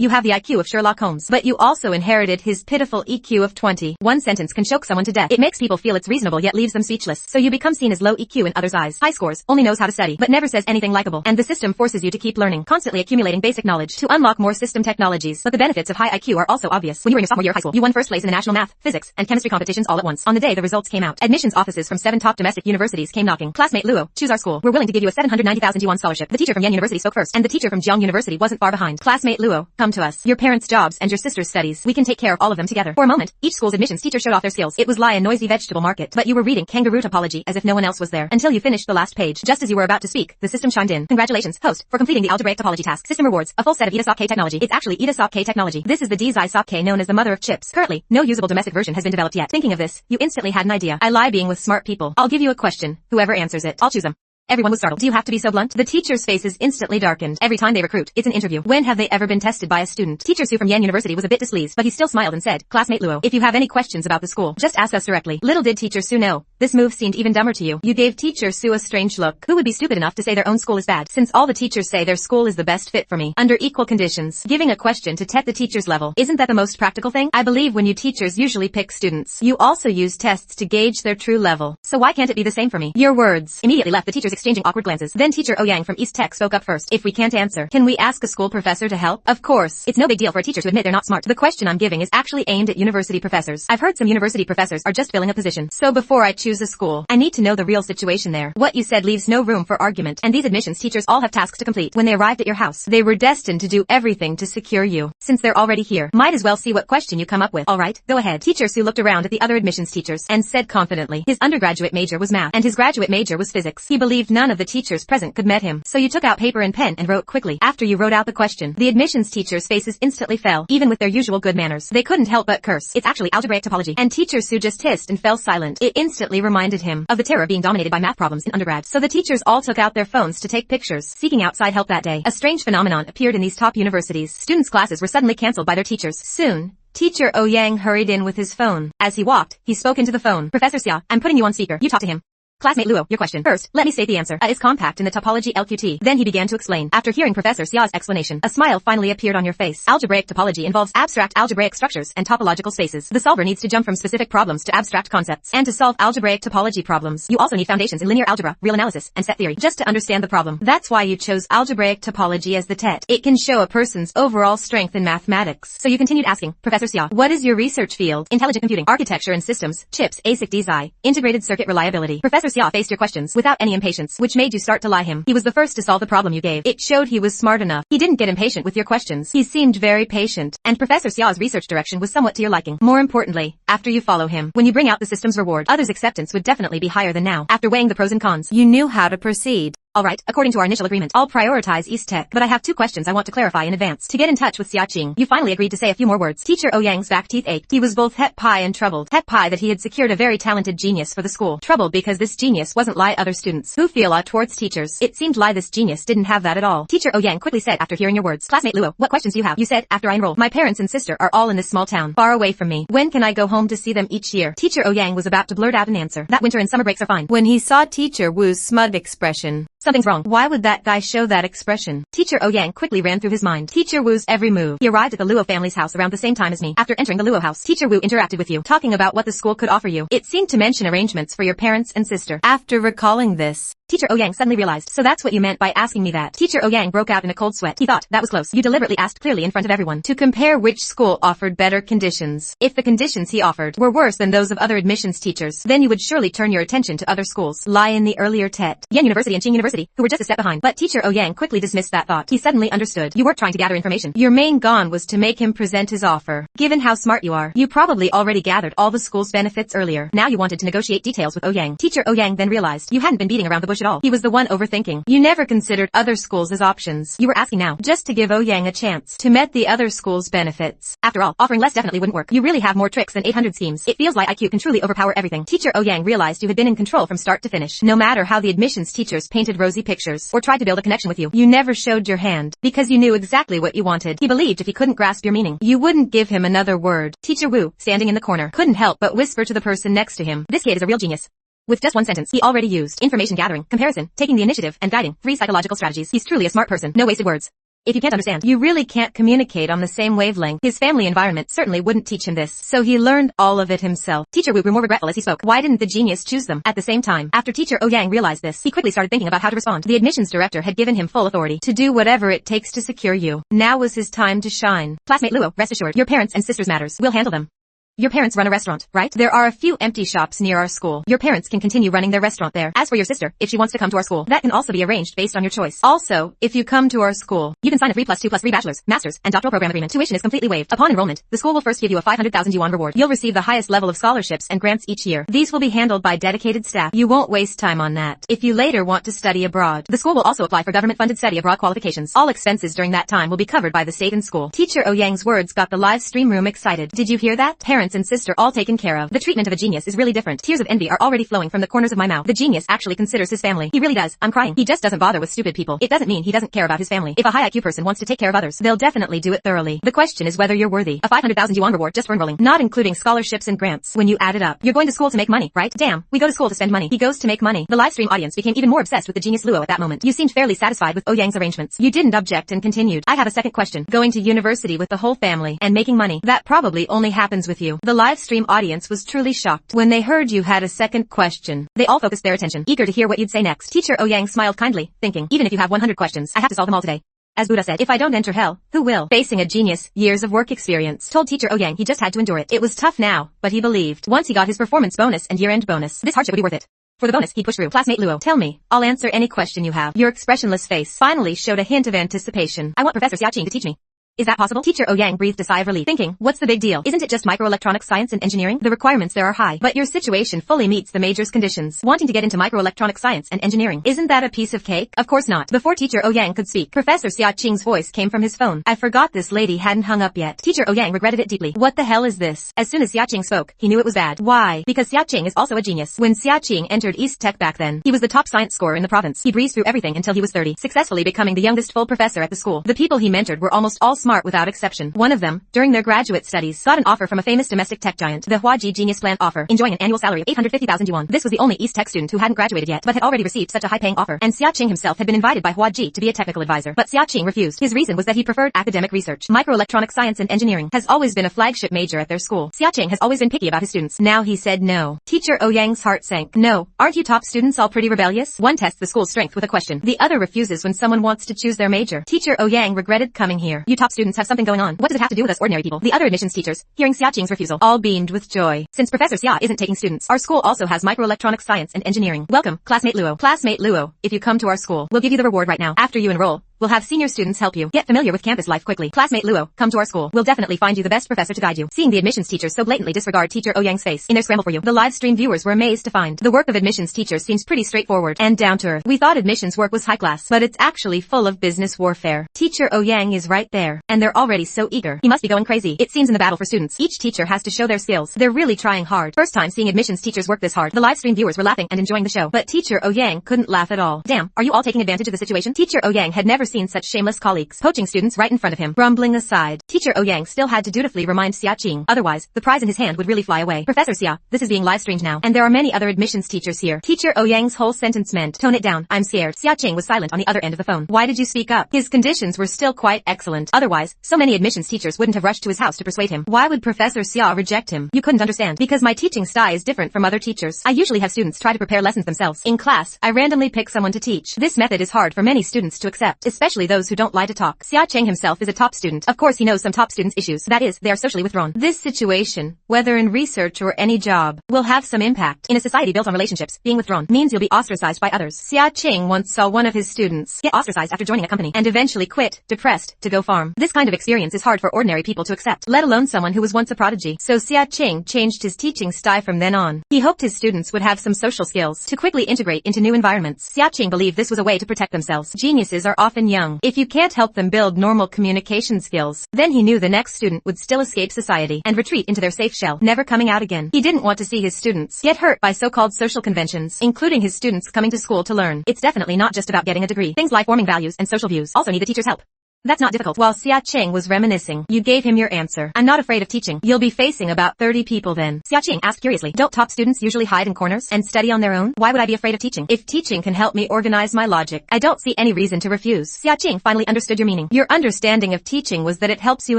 You have the IQ of Sherlock Holmes, but you also inherited his pitiful EQ of 20. One sentence can choke someone to death. It makes people feel it's reasonable yet leaves them speechless. So you become seen as low EQ in others' eyes. High scores, only knows how to study, but never says anything likable. And the system forces you to keep learning, constantly accumulating basic knowledge to unlock more system technologies. But the benefits of high IQ are also obvious. When you were in your sophomore year of high school, you won first place in the national math, physics, and chemistry competitions all at once. On the day the results came out, admissions offices from 7 top domestic universities came knocking. Classmate Luo, choose our school. We're willing to give you a 790,000 yuan scholarship. The teacher from Yen University spoke first, and the teacher from Jiang University wasn't far behind. Classmate Luo, come to us. Your parents' jobs and your sister's studies. We can take care of all of them together. For a moment, each school's admissions teacher showed off their skills. It was like a noisy vegetable market, but you were reading kangaroo topology as if no one else was there until you finished the last page. Just as you were about to speak, the system chimed in. Congratulations, host, for completing the algebraic topology task. System rewards a full set of EDA SOC technology. It's actually EDA SOC technology. This is the DZI SOC known as the mother of chips. Currently, no usable domestic version has been developed yet. Thinking of this, you instantly had an idea. I lie being with smart people. I'll give you a question. Whoever answers it, I'll choose them. Everyone was startled. Do you have to be so blunt? The teacher's faces instantly darkened. Every time they recruit, it's an interview. When have they ever been tested by a student? Teacher Su from Yen University was a bit displeased, but he still smiled and said, Classmate Luo, if you have any questions about the school, just ask us directly. Little did Teacher Su know, this move seemed even dumber to you. You gave Teacher Su a strange look. Who would be stupid enough to say their own school is bad, since all the teachers say their school is the best fit for me? Under equal conditions, giving a question to test the teacher's level, isn't that the most practical thing? I believe when you teachers usually pick students, you also use tests to gauge their true level. So why can't it be the same for me? Your words immediately left the teachers exchanging awkward glances. Then Teacher Ouyang from East Tech spoke up first. If we can't answer, can we ask a school professor to help? Of course. It's no big deal for a teacher to admit they're not smart. The question I'm giving is actually aimed at university professors. I've heard some university professors are just filling a position. So before I choose a school, I need to know the real situation there. What you said leaves no room for argument. And these admissions teachers all have tasks to complete. When they arrived at your house, they were destined to do everything to secure you. Since they're already here, might as well see what question you come up with. Alright, go ahead. Teacher Su looked around at the other admissions teachers and said confidently, his undergraduate major was math and his graduate major was physics. He believed none of the teachers present could met him. So you took out paper and pen and wrote quickly. After you wrote out the question, the admissions teachers' faces instantly fell, even with their usual good manners. They couldn't help but curse. It's actually algebraic topology. And Teacher Su just hissed and fell silent. It instantly reminded him of the terror of being dominated by math problems in undergrad. So the teachers all took out their phones to take pictures, seeking outside help that day. A strange phenomenon appeared in these top universities. Students' classes were suddenly cancelled by their teachers. Soon, Teacher Ouyang hurried in with his phone. As he walked, he spoke into the phone. Professor Xia, I'm putting you on speaker. You talk to him. Classmate Luo, your question. First, let me state the answer. A is compact in the topology LQT. Then he began to explain. After hearing Professor Xia's explanation, a smile finally appeared on your face. Algebraic topology involves abstract algebraic structures and topological spaces. The solver needs to jump from specific problems to abstract concepts. And to solve algebraic topology problems, you also need foundations in linear algebra, real analysis, and set theory, just to understand the problem. That's why you chose algebraic topology as the TET. It can show a person's overall strength in mathematics. So you continued asking, Professor Xia, what is your research field? Intelligent computing, architecture and systems, chips, ASIC DZI, integrated circuit reliability. Professor Xia faced your questions without any impatience, which made you start to lie him. He was the first to solve the problem you gave. It showed he was smart enough. He didn't get impatient with your questions. He seemed very patient. And Professor Xiao's research direction was somewhat to your liking. More importantly, after you follow him, when you bring out the system's reward, others' acceptance would definitely be higher than now. After weighing the pros and cons, you knew how to proceed. Alright, according to our initial agreement, I'll prioritize East Tech, but I have 2 questions I want to clarify in advance. To get in touch with Xia Qing, you finally agreed to say a few more words. Teacher Ouyang's back teeth ached. He was both happy and troubled. Happy that he had secured a very talented genius for the school. Troubled because this genius wasn't like other students who feel towards teachers. It seemed like this genius didn't have that at all. Teacher Ouyang quickly said after hearing your words. Classmate Luo, what questions do you have? You said, after I enroll, my parents and sister are all in this small town, far away from me. When can I go home to see them each year? Teacher Ouyang was about to blurt out an answer. That winter and summer breaks are fine. When he saw Teacher Wu's smug expression, something's wrong. Why would that guy show that expression? Teacher Ouyang quickly ran through his mind. Teacher Wu's every move. He arrived at the Luo family's house around the same time as me. After entering the Luo house, Teacher Wu interacted with you, talking about what the school could offer you. It seemed to mention arrangements for your parents and sister. After recalling this, Teacher Ouyang suddenly realized, so that's what you meant by asking me that. Teacher Ouyang broke out in a cold sweat. He thought, that was close. You deliberately asked clearly in front of everyone to compare which school offered better conditions. If the conditions he offered were worse than those of other admissions teachers, then you would surely turn your attention to other schools, lie in the earlier TET, Yen University and Qing University, who were just a step behind. But Teacher Ouyang quickly dismissed that thought. He suddenly understood. You weren't trying to gather information. Your main goal was to make him present his offer. Given how smart you are, you probably already gathered all the school's benefits earlier. Now you wanted to negotiate details with Ouyang. Teacher Ouyang then realized you hadn't been beating around the bush at all. He was the one overthinking. You never considered other schools as options. You were asking now, just to give Ouyang a chance to met the other school's benefits. After all, offering less definitely wouldn't work. You really have more tricks than 800 schemes. It feels like IQ can truly overpower everything. Teacher Ouyang realized you had been in control from start to finish. No matter how the admissions teachers painted rosy pictures or tried to build a connection with you, you never showed your hand because you knew exactly what you wanted. He believed if he couldn't grasp your meaning, you wouldn't give him another word. Teacher Wu, standing in the corner, couldn't help but whisper to the person next to him, this kid is a real genius. With just one sentence, he already used information gathering, comparison, taking the initiative, and guiding 3 psychological strategies. He's truly a smart person. No wasted words. If you can't understand, you really can't communicate on the same wavelength. His family environment certainly wouldn't teach him this, so he learned all of it himself. Teacher Wu grew more regretful as he spoke. Why didn't the genius choose them? At the same time, after Teacher Ouyang realized this, he quickly started thinking about how to respond. The admissions director had given him full authority to do whatever it takes to secure you. Now was his time to shine. Classmate Luo, rest assured, your parents and sisters' matters, we'll handle them. Your parents run a restaurant, right? There are a few empty shops near our school. Your parents can continue running their restaurant there. As for your sister, if she wants to come to our school, that can also be arranged based on your choice. Also, if you come to our school, you can sign a 3+2+3 bachelor's, master's, and doctoral program agreement. Tuition is completely waived. Upon enrollment, the school will first give you a 500,000 yuan reward. You'll receive the highest level of scholarships and grants each year. These will be handled by dedicated staff. You won't waste time on that. If you later want to study abroad, the school will also apply for government-funded study abroad qualifications. All expenses during that time will be covered by the state and school. Teacher Ouyang's words got the live stream room excited. Did you hear that? Parents and sister all taken care of. The treatment of a genius is really different. Tears of envy are already flowing from the corners of my mouth. The genius actually considers his family. He really does. I'm crying. He just doesn't bother with stupid people. It doesn't mean he doesn't care about his family. If a high IQ person wants to take care of others, they'll definitely do it thoroughly. The question is whether you're worthy. A 500,000 yuan reward just for enrolling, not including scholarships and grants. When you add it up, you're going to school to make money, right? Damn, we go to school to spend money. He goes to make money. The live stream audience became even more obsessed with the genius Luo at that moment. You seemed fairly satisfied with Ouyang's arrangements. You didn't object and continued. I have a second question. Going to university with the whole family and making money. That probably only happens with you. The live stream audience was truly shocked when they heard you had a second question. They all focused their attention, eager to hear what you'd say next. Teacher Ouyang smiled kindly, thinking, even if you have 100 questions, I have to solve them all today. As Buddha said, if I don't enter hell, who will? Facing a genius, years of work experience told Teacher Ouyang he just had to endure it. It was tough now, but he believed. Once he got his performance bonus and year-end bonus, this hardship would be worth it. For the bonus, he'd push through. Classmate Luo, tell me. I'll answer any question you have. Your expressionless face finally showed a hint of anticipation. I want Professor Xiaqing to teach me. Is that possible? Teacher Ouyang breathed a sigh of relief, thinking, what's the big deal? Isn't it just microelectronics science and engineering? The requirements there are high, but your situation fully meets the major's conditions. Wanting to get into microelectronics science and engineering, isn't that a piece of cake? Of course not. Before Teacher Ouyang could speak, Professor Xiaqing's voice came from his phone. I forgot this lady hadn't hung up yet. Teacher Ouyang regretted it deeply. What the hell is this? As soon as Xiaqing spoke, he knew it was bad. Why? Because Xiaqing is also a genius. When Xiaqing entered East Tech back then, he was the top science scorer in the province. He breezed through everything until he was 30, successfully becoming the youngest full professor at the school. The people he mentored were almost all smart without exception. One of them, during their graduate studies, got an offer from a famous domestic tech giant, the Huaji Genius Plan offer, enjoying an annual salary of 850,000 yuan. This was the only East Tech student who hadn't graduated yet, but had already received such a high-paying offer, and Xiaqing himself had been invited by Huaji to be a technical advisor. But Xiaqing refused. His reason was that he preferred academic research. Microelectronic science and engineering has always been a flagship major at their school. Xiaqing has always been picky about his students. Now he said no. Teacher Ouyang's heart sank. No. Aren't you top students all pretty rebellious? One tests the school's strength with a question. The other refuses when someone wants to choose their major. Teacher Ouyang regretted coming here. You top students have something going on. What does it have to do with us ordinary people? The other admissions teachers, hearing Xiaqing's refusal, all beamed with joy. Since Professor Xia isn't taking students, our school also has microelectronic science and engineering. Welcome, Classmate Luo. Classmate Luo, if you come to our school, we'll give you the reward right now. After you enroll, we'll have senior students help you get familiar with campus life quickly. Classmate Luo, come to our school. We'll definitely find you the best professor to guide you. Seeing the admissions teachers so blatantly disregard Teacher Ouyang's face in their scramble for you, the live stream viewers were amazed to find the work of admissions teachers seems pretty straightforward and down to earth. We thought admissions work was high class, but it's actually full of business warfare. Teacher Ouyang is right there, and they're already so eager. He must be going crazy. It seems in the battle for students, each teacher has to show their skills. They're really trying hard. First time seeing admissions teachers work this hard. The live stream viewers were laughing and enjoying the show, but Teacher Ouyang couldn't laugh at all. Damn, are you all taking advantage of the situation? Teacher Ouyang had never seen such shameless colleagues poaching students right in front of him. Grumbling aside, Teacher Ouyang still had to dutifully remind Xiaqing, otherwise, the prize in his hand would really fly away. Professor Xia, this is being live streamed now, and there are many other admissions teachers here. Teacher Ouyang's whole sentence meant, tone it down, I'm scared. Xiaqing was silent on the other end of the phone. Why did you speak up? His conditions were still quite excellent. Otherwise, so many admissions teachers wouldn't have rushed to his house to persuade him. Why would Professor Xia reject him? You couldn't understand. Because my teaching style is different from other teachers. I usually have students try to prepare lessons themselves. In class, I randomly pick someone to teach. This method is hard for many students to accept, especially those who don't lie to talk. Xiaqing himself is a top student. Of course he knows some top students' issues. That is, they are socially withdrawn. This situation, whether in research or any job, will have some impact. In a society built on relationships, being withdrawn means you'll be ostracized by others. Xiaqing once saw one of his students get ostracized after joining a company and eventually quit, depressed, to go farm. This kind of experience is hard for ordinary people to accept, let alone someone who was once a prodigy. So Xiaqing changed his teaching style from then on. He hoped his students would have some social skills to quickly integrate into new environments. Xiaqing believed this was a way to protect themselves. Geniuses are often young. If you can't help them build normal communication skills, then he knew the next student would still escape society and retreat into their safe shell, never coming out again. He didn't want to see his students get hurt by so-called social conventions, including his students coming to school to learn. It's definitely not just about getting a degree. Things like forming values and social views also need the teacher's help. That's not difficult. While Xia Qing was reminiscing, you gave him your answer. I'm not afraid of teaching. You'll be facing about 30 people then. Xia Qing asked curiously. Don't top students usually hide in corners and study on their own? Why would I be afraid of teaching? If teaching can help me organize my logic, I don't see any reason to refuse. Xia Qing finally understood your meaning. Your understanding of teaching was that it helps you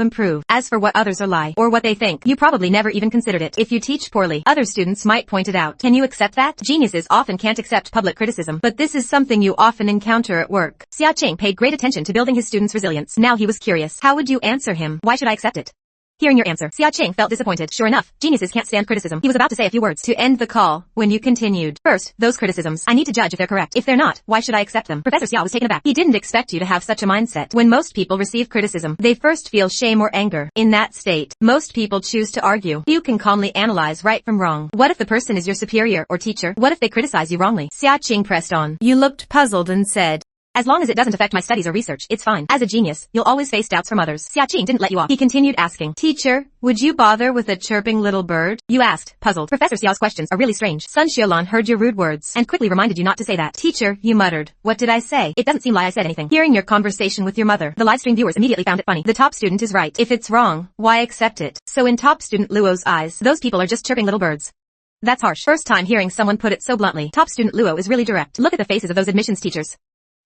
improve. As for what others are like, or what they think, you probably never even considered it. If you teach poorly, other students might point it out. Can you accept that? Geniuses often can't accept public criticism, but this is something you often encounter at work. Xia Qing paid great attention to building his students' resilience. Now he was curious. How would you answer him? Why should I accept it? Hearing your answer, Xia Qing felt disappointed. Sure enough, geniuses can't stand criticism. He was about to say a few words to end the call when you continued. First, those criticisms. I need to judge if they're correct. If they're not, why should I accept them? Professor Xia was taken aback. He didn't expect you to have such a mindset. When most people receive criticism, they first feel shame or anger. In that state, most people choose to argue. You can calmly analyze right from wrong. What if the person is your superior or teacher? What if they criticize you wrongly? Xia Qing pressed on. You looked puzzled and said, as long as it doesn't affect my studies or research, it's fine. As a genius, you'll always face doubts from others. Xia Qing didn't let you off. He continued asking, Teacher, would you bother with a chirping little bird? You asked, puzzled. Professor Xiao's questions are really strange. Sun Xiaolan heard your rude words and quickly reminded you not to say that. Teacher, you muttered. What did I say? It doesn't seem like I said anything. Hearing your conversation with your mother, the livestream viewers immediately found it funny. The top student is right. If it's wrong, why accept it? So in top student Luo's eyes, those people are just chirping little birds. That's harsh. First time hearing someone put it so bluntly. Top student Luo is really direct. Look at the faces of those admissions teachers.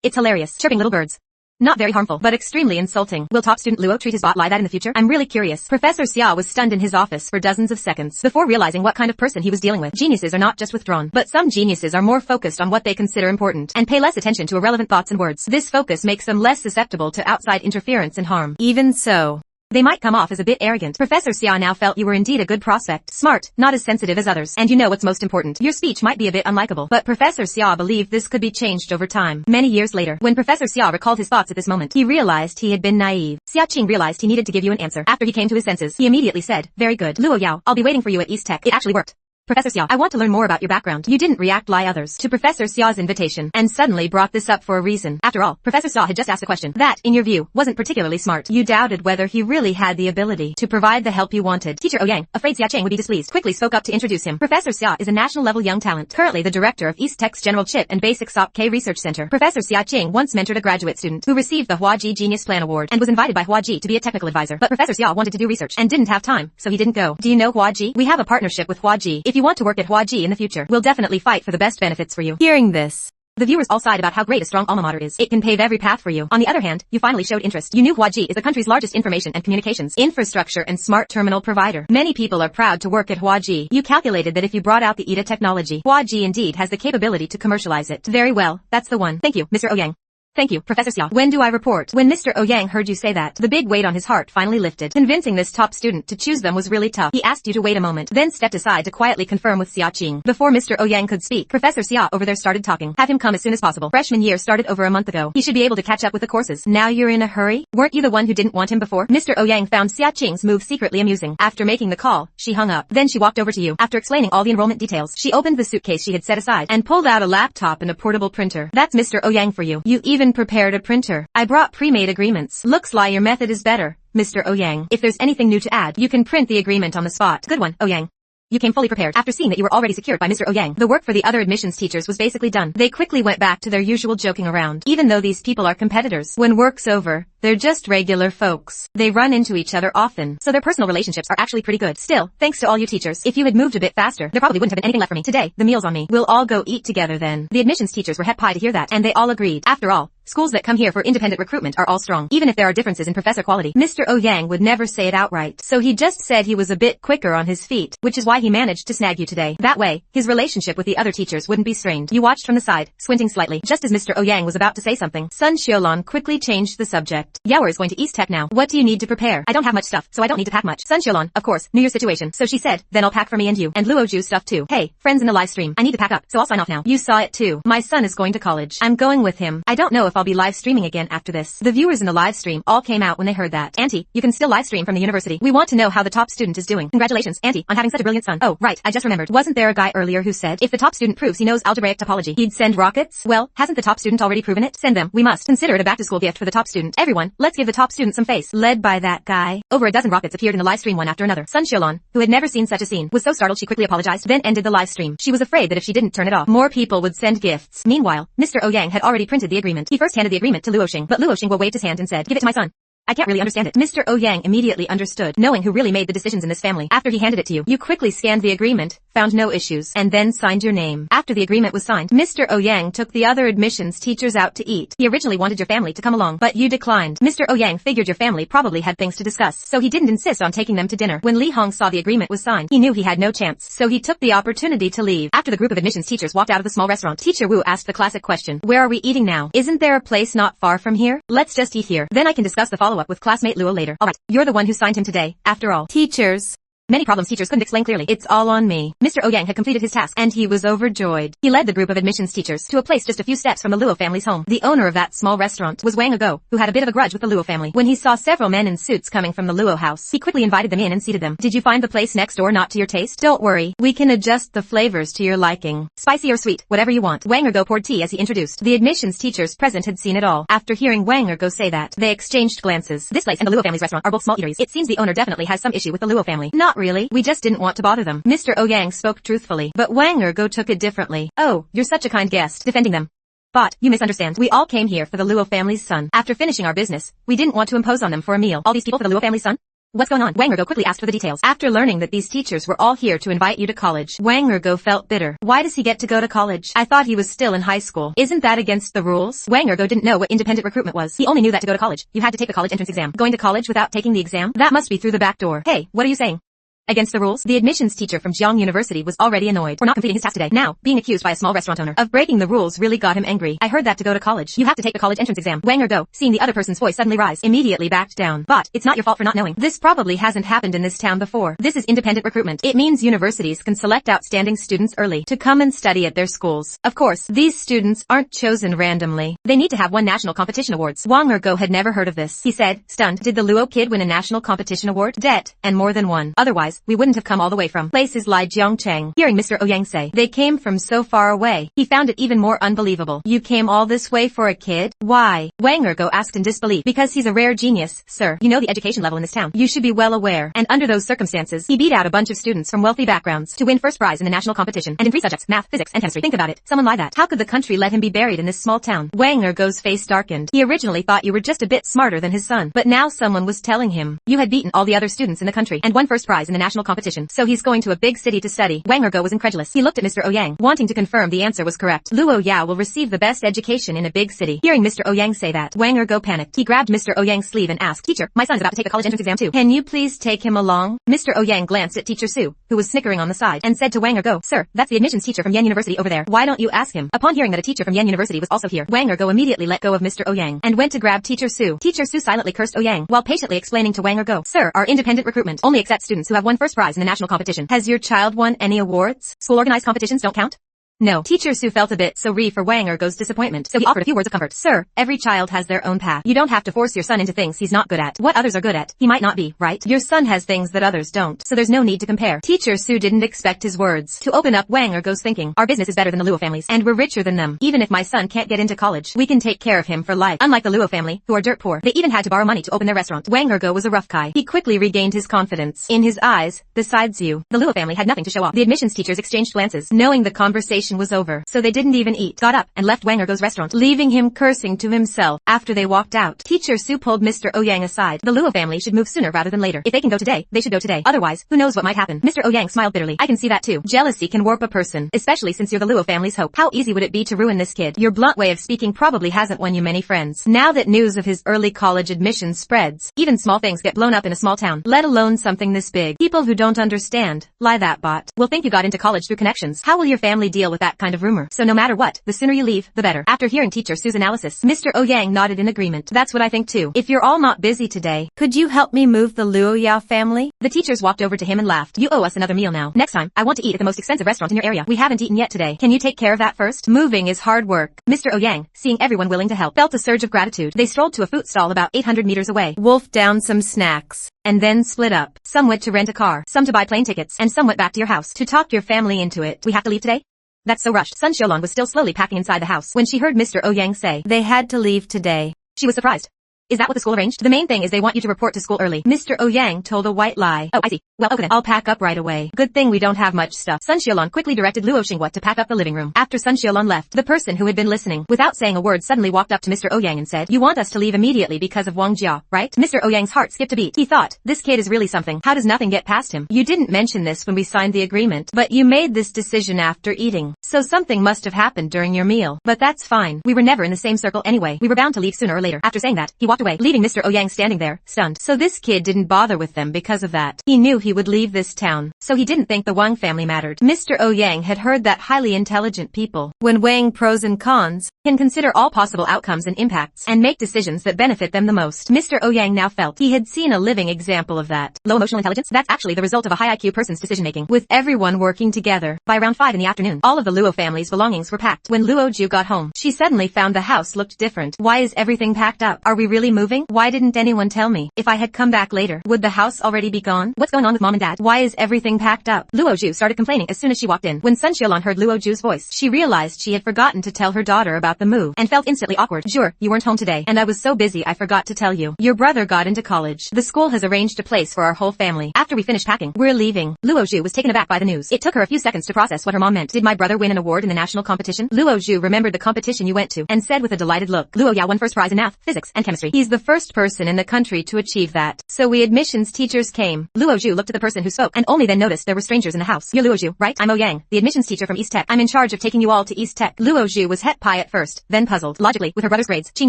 It's hilarious. Chirping little birds. Not very harmful, but extremely insulting. Will top student Luo treat his bot like that in the future? I'm really curious. Professor Xia was stunned in his office for dozens of seconds before realizing what kind of person he was dealing with. Geniuses are not just withdrawn, but some geniuses are more focused on what they consider important and pay less attention to irrelevant thoughts and words. This focus makes them less susceptible to outside interference and harm. Even so, they might come off as a bit arrogant. Professor Xia now felt you were indeed a good prospect. Smart, not as sensitive as others. And you know what's most important. Your speech might be a bit unlikable, but Professor Xia believed this could be changed over time. Many years later, when Professor Xia recalled his thoughts at this moment, he realized he had been naive. Xia Qing realized he needed to give you an answer. After he came to his senses, he immediately said, very good. Luo Yao, I'll be waiting for you at East Tech. It actually worked. Professor Xia, I want to learn more about your background. You didn't react like others to Professor Xia's invitation, and suddenly brought this up for a reason. After all, Professor Xia had just asked a question that, in your view, wasn't particularly smart. You doubted whether he really had the ability to provide the help you wanted. Teacher Ouyang, afraid Xia Qing would be displeased, quickly spoke up to introduce him. Professor Xia is a national-level young talent, currently the director of East Tech's General Chip and Basic SOP-K Research Center. Professor Xia Qing once mentored a graduate student who received the Huaji Genius Plan Award and was invited by Huaji to be a technical advisor. But Professor Xia wanted to do research and didn't have time, so he didn't go. Do you know Huaji? We have a partnership with Huaji. If you want to work at Huaji in the future, we'll definitely fight for the best benefits for you. Hearing this, the viewers all sighed about how great a strong alma mater is. It can pave every path for you. On the other hand, you finally showed interest. You knew Huaji is the country's largest information and communications infrastructure and smart terminal provider. Many people are proud to work at Huaji. You calculated that if you brought out the EDA technology, Huaji indeed has the capability to commercialize it. Very well, that's the one. Thank you, Mr. Ouyang. Thank you, Professor Xia. When do I report? When Mr. Ouyang heard you say that, the big weight on his heart finally lifted. Convincing this top student to choose them was really tough. He asked you to wait a moment, then stepped aside to quietly confirm with Xia Qing. Before Mr. Ouyang could speak, Professor Xia over there started talking. Have him come as soon as possible. Freshman year started over a month ago. He should be able to catch up with the courses. Now you're in a hurry? Weren't you the one who didn't want him before? Mr. Ouyang found Xia Qing's move secretly amusing. After making the call, she hung up. Then she walked over to you. After explaining all the enrollment details, she opened the suitcase she had set aside and pulled out a laptop and a portable printer. That's Mr. Ouyang for you. You even prepared a printer. I brought pre-made agreements. Looks like your method is better, Mr. Ouyang. If there's anything new to add, you can print the agreement on the spot. Good one, Ouyang. You came fully prepared. After seeing that you were already secured by Mr. Ouyang, the work for the other admissions teachers was basically done. They quickly went back to their usual joking around. Even though these people are competitors, when work's over, they're just regular folks. They run into each other often, so their personal relationships are actually pretty good. Still, thanks to all you teachers, if you had moved a bit faster, there probably wouldn't have been anything left for me. Today, the meal's on me. We'll all go eat together then. The admissions teachers were het pie to hear that, and they all agreed. After all, schools that come here for independent recruitment are all strong, even if there are differences in professor quality. Mr. Ouyang would never say it outright, so he just said he was a bit quicker on his feet, which is why he managed to snag you today. That way, his relationship with the other teachers wouldn't be strained. You watched from the side, squinting slightly. Just as Mr. Ouyang was about to say something, Sun Xiaolan quickly changed the subject. Yaoer is going to East Tech now. What do you need to prepare? I don't have much stuff, so I don't need to pack much. Sun Xiaolan, of course, knew your situation, so she said, then I'll pack for me and you. And Luo Ju's stuff too. Hey, friends in the live stream, I need to pack up, so I'll sign off now. You saw it too. My son is going to college. I'm going with him. I don't know if I'll be live streaming again after this. The viewers in the live stream all came out when they heard that. Auntie, you can still live stream from the university. We want to know how the top student is doing. Congratulations, Auntie, on having such a brilliant son. Oh, right, I just remembered. Wasn't there a guy earlier who said, if the top student proves he knows algebraic topology, he'd send rockets? Well, hasn't the top student already proven it? Send them. We must consider it a back-to-school gift for the top student. Everyone, let's give the top student some face. Led by that guy. Over a dozen rockets appeared in the live stream one after another. Sun Xiaolan, who had never seen such a scene, was so startled she quickly apologized, then ended the live stream. She was afraid that if she didn't turn it off, more people would send gifts. Meanwhile, Mr. Ouyang had already printed the agreement. He first first handed the agreement to Luo Xing, but Luo Xing waved his hand and said, "Give it to my son." I can't really understand it. Mr. Ouyang immediately understood, knowing who really made the decisions in this family. After he handed it to you, you quickly scanned the agreement, found no issues, and then signed your name. After the agreement was signed, Mr. Ouyang took the other admissions teachers out to eat. He originally wanted your family to come along, but you declined. Mr. Ouyang figured your family probably had things to discuss, so he didn't insist on taking them to dinner. When Li Hong saw the agreement was signed, he knew he had no chance, so he took the opportunity to leave. After the group of admissions teachers walked out of the small restaurant, Teacher Wu asked the classic question, "Where are we eating now? Isn't there a place not far from here? Let's just eat here. Then I can discuss the follow-up with classmate Luo later." "Alright, you're the one who signed him today, after all." Teachers. Many problems teachers couldn't explain clearly. It's all on me. Mr. Ouyang had completed his task, and he was overjoyed. He led the group of admissions teachers to a place just a few steps from the Luo family's home. The owner of that small restaurant was Wang Ago, who had a bit of a grudge with the Luo family. When he saw several men in suits coming from the Luo house, he quickly invited them in and seated them. "Did you find the place next door not to your taste? Don't worry, we can adjust the flavors to your liking. Spicy or sweet, whatever you want." Wang Ago poured tea as he introduced. The admissions teachers present had seen it all. After hearing Wang Ago say that, they exchanged glances. This place and the Luo family's restaurant are both small eateries. It seems the owner definitely has some issue with the Luo family. Not really, we just didn't want to bother them. Mr. Ouyang spoke truthfully, but Wang Ergo took it differently. "Oh, you're such a kind guest," defending them. "But, you misunderstand. We all came here for the Luo family's son. After finishing our business, we didn't want to impose on them for a meal. All these people for the Luo family's son? What's going on?" Wang Ergo quickly asked for the details. After learning that these teachers were all here to invite you to college, Wang Ergo felt bitter. Why does he get to go to college? I thought he was still in high school. Isn't that against the rules? Wang Ergo didn't know what independent recruitment was. He only knew that to go to college, you had to take the college entrance exam. Going to college without taking the exam? That must be through the back door. Hey, what are you saying? Against the rules? The admissions teacher from Jiang University was already annoyed for not completing his task today. Now, being accused by a small restaurant owner of breaking the rules really got him angry. "I heard that to go to college, you have to take the college entrance exam." Wang Ergo, seeing the other person's voice suddenly rise, immediately backed down. "But, it's not your fault for not knowing. This probably hasn't happened in this town before. This is independent recruitment. It means universities can select outstanding students early to come and study at their schools. Of course, these students aren't chosen randomly. They need to have won national competition awards." Wang Ergo had never heard of this. He said, stunned, "Did the Luo kid win a national competition award?" "Det, and more than one. Otherwise, we wouldn't have come all the way from places like Jiangcheng." Hearing Mr. Ouyang say, "They came from so far away," he found it even more unbelievable. "You came all this way for a kid? Why?" Wang Ergo asked in disbelief. "Because he's a rare genius, sir. You know the education level in this town. You should be well aware." And under those circumstances, he beat out a bunch of students from wealthy backgrounds to win first prize in the national competition, and in 3 subjects, math, physics, and chemistry. Think about it. Someone like that. How could the country let him be buried in this small town? Wang Ergo's face darkened. He originally thought you were just a bit smarter than his son, but now someone was telling him you had beaten all the other students in the country and won first prize in the national competition. So he's going to a big city to study. Wang Ergo was incredulous. He looked at Mr. Ouyang, wanting to confirm the answer was correct. Luo Yao will receive the best education in a big city. Hearing Mr. Ouyang say that, Wang Ergo panicked. He grabbed Mr. Ouyang's sleeve and asked, "Teacher, my son is about to take a college entrance exam too. Can you please take him along?" Mr. Ouyang glanced at Teacher Su, who was snickering on the side, and said to Wang Ergo, "Sir, that's the admissions teacher from Yan University over there. Why don't you ask him?" Upon hearing that a teacher from Yan University was also here, Wang Ergo immediately let go of Mr. Ouyang and went to grab Teacher Su. Teacher Su silently cursed Ouyang while patiently explaining to Wang Ergo, "Sir, our independent recruitment only accepts students who have won first prize in the national competition. Has your child won any awards? School organized competitions don't count?" No. Teacher Su felt a bit sorry for Wang Ergo's disappointment, so he offered a few words of comfort. "Sir, every child has their own path. You don't have to force your son into things he's not good at. What others are good at, he might not be, right? Your son has things that others don't, so there's no need to compare." Teacher Su didn't expect his words to open up Wang Ergo's thinking. "Our business is better than the Luo family's, and we're richer than them. Even if my son can't get into college, we can take care of him for life. Unlike the Luo family, who are dirt poor, they even had to borrow money to open their restaurant." Wang Ergo was a rough guy. He quickly regained his confidence. In his eyes, besides you, the Luo family had nothing to show off. The admissions teachers exchanged glances, knowing the conversation was over, so they didn't even eat, got up, and left Wang Ergo's restaurant, leaving him cursing to himself. After they walked out, Teacher Su pulled Mr. Ouyang aside. The Luo family should move sooner rather than later. If they can go today, they should go today. Otherwise, who knows what might happen. Mr. Ouyang smiled bitterly. "I can see that too. Jealousy can warp a person, especially since you're the Luo family's hope. How easy would it be to ruin this kid? Your blunt way of speaking probably hasn't won you many friends. Now that news of his early college admission spreads, even small things get blown up in a small town, let alone something this big. People who don't understand, lie that bot, will think you got into college through connections. How will your family deal with that kind of rumor? So no matter what, the sooner you leave, the better." After hearing Teacher Su's analysis, Mr. Ouyang nodded in agreement. "That's what I think too. If you're all not busy today, could you help me move the Luo Yao family?" The teachers walked over to him and laughed. "You owe us another meal now. Next time, I want to eat at the most expensive restaurant in your area. We haven't eaten yet today. Can you take care of that first? Moving is hard work." Mr. Ouyang, seeing everyone willing to help, felt a surge of gratitude. They strolled to a food stall about 800 meters away, wolfed down some snacks, and then split up. Some went to rent a car, some to buy plane tickets, and some went back to your house to talk your family into it. "We have to leave today? That's so rushed." Sun Xiaolong was still slowly packing inside the house when she heard Mr. Ouyang say they had to leave today. She was surprised. Is that what the school arranged? The main thing is they want you to report to school early. Mr. Ouyang told a white lie. Oh, I see. Well, okay then. I'll pack up right away. Good thing we don't have much stuff. Sun Xiaolon quickly directed Luo Xinghua to pack up the living room. After Sun Xiaolon left, the person who had been listening, without saying a word, suddenly walked up to Mr. Ouyang and said, "You want us to leave immediately because of Wang Jia, right?" Mr. Ouyang's heart skipped a beat. He thought, this kid is really something. How does nothing get past him? You didn't mention this when we signed the agreement, but you made this decision after eating. So something must have happened during your meal. But that's fine. We were never in the same circle anyway. We were bound to leave sooner or later. After saying that, he walked away, leaving Mr. Ouyang standing there, stunned. So this kid didn't bother with them because of that. He knew he would leave this town, so he didn't think the Wang family mattered. Mr. Ouyang had heard that highly intelligent people, when weighing pros and cons, can consider all possible outcomes and impacts, and make decisions that benefit them the most. Mr. Ouyang now felt he had seen a living example of that. Low emotional intelligence? That's actually the result of a high IQ person's decision-making, with everyone working together. By around 5 in the afternoon, all of the Luo family's belongings were packed. When Luo Ju got home, she suddenly found the house looked different. Why is everything packed up? Are we really moving? Why didn't anyone tell me? If I had come back later, would the house already be gone? What's going on with mom and dad? Why is everything packed up? Luo Ju started complaining as soon as she walked in. When Sun Xiaolon heard Luo Ju's voice, she realized she had forgotten to tell her daughter about the move, and felt instantly awkward. Sure, you weren't home today, and I was so busy I forgot to tell you. Your brother got into college. The school has arranged a place for our whole family. After we finished packing, we're leaving. Luo Ju was taken aback by the news. It took her a few seconds to process what her mom meant. Did my brother win an award in the national competition? Luo Ju remembered the competition you went to, and said with a delighted look, Luo Ya won first prize in math, physics, and chemistry. He's the first person in the country to achieve that. So we admissions teachers came. Luo Ju looked at the person who spoke, and only then noticed there were strangers in the house. You're Luo Ju, right? I'm Ouyang, the admissions teacher from East Tech. I'm in charge of taking you all to East Tech. Luo Ju was het pie at first, then puzzled. Logically, with her brother's grades, Qing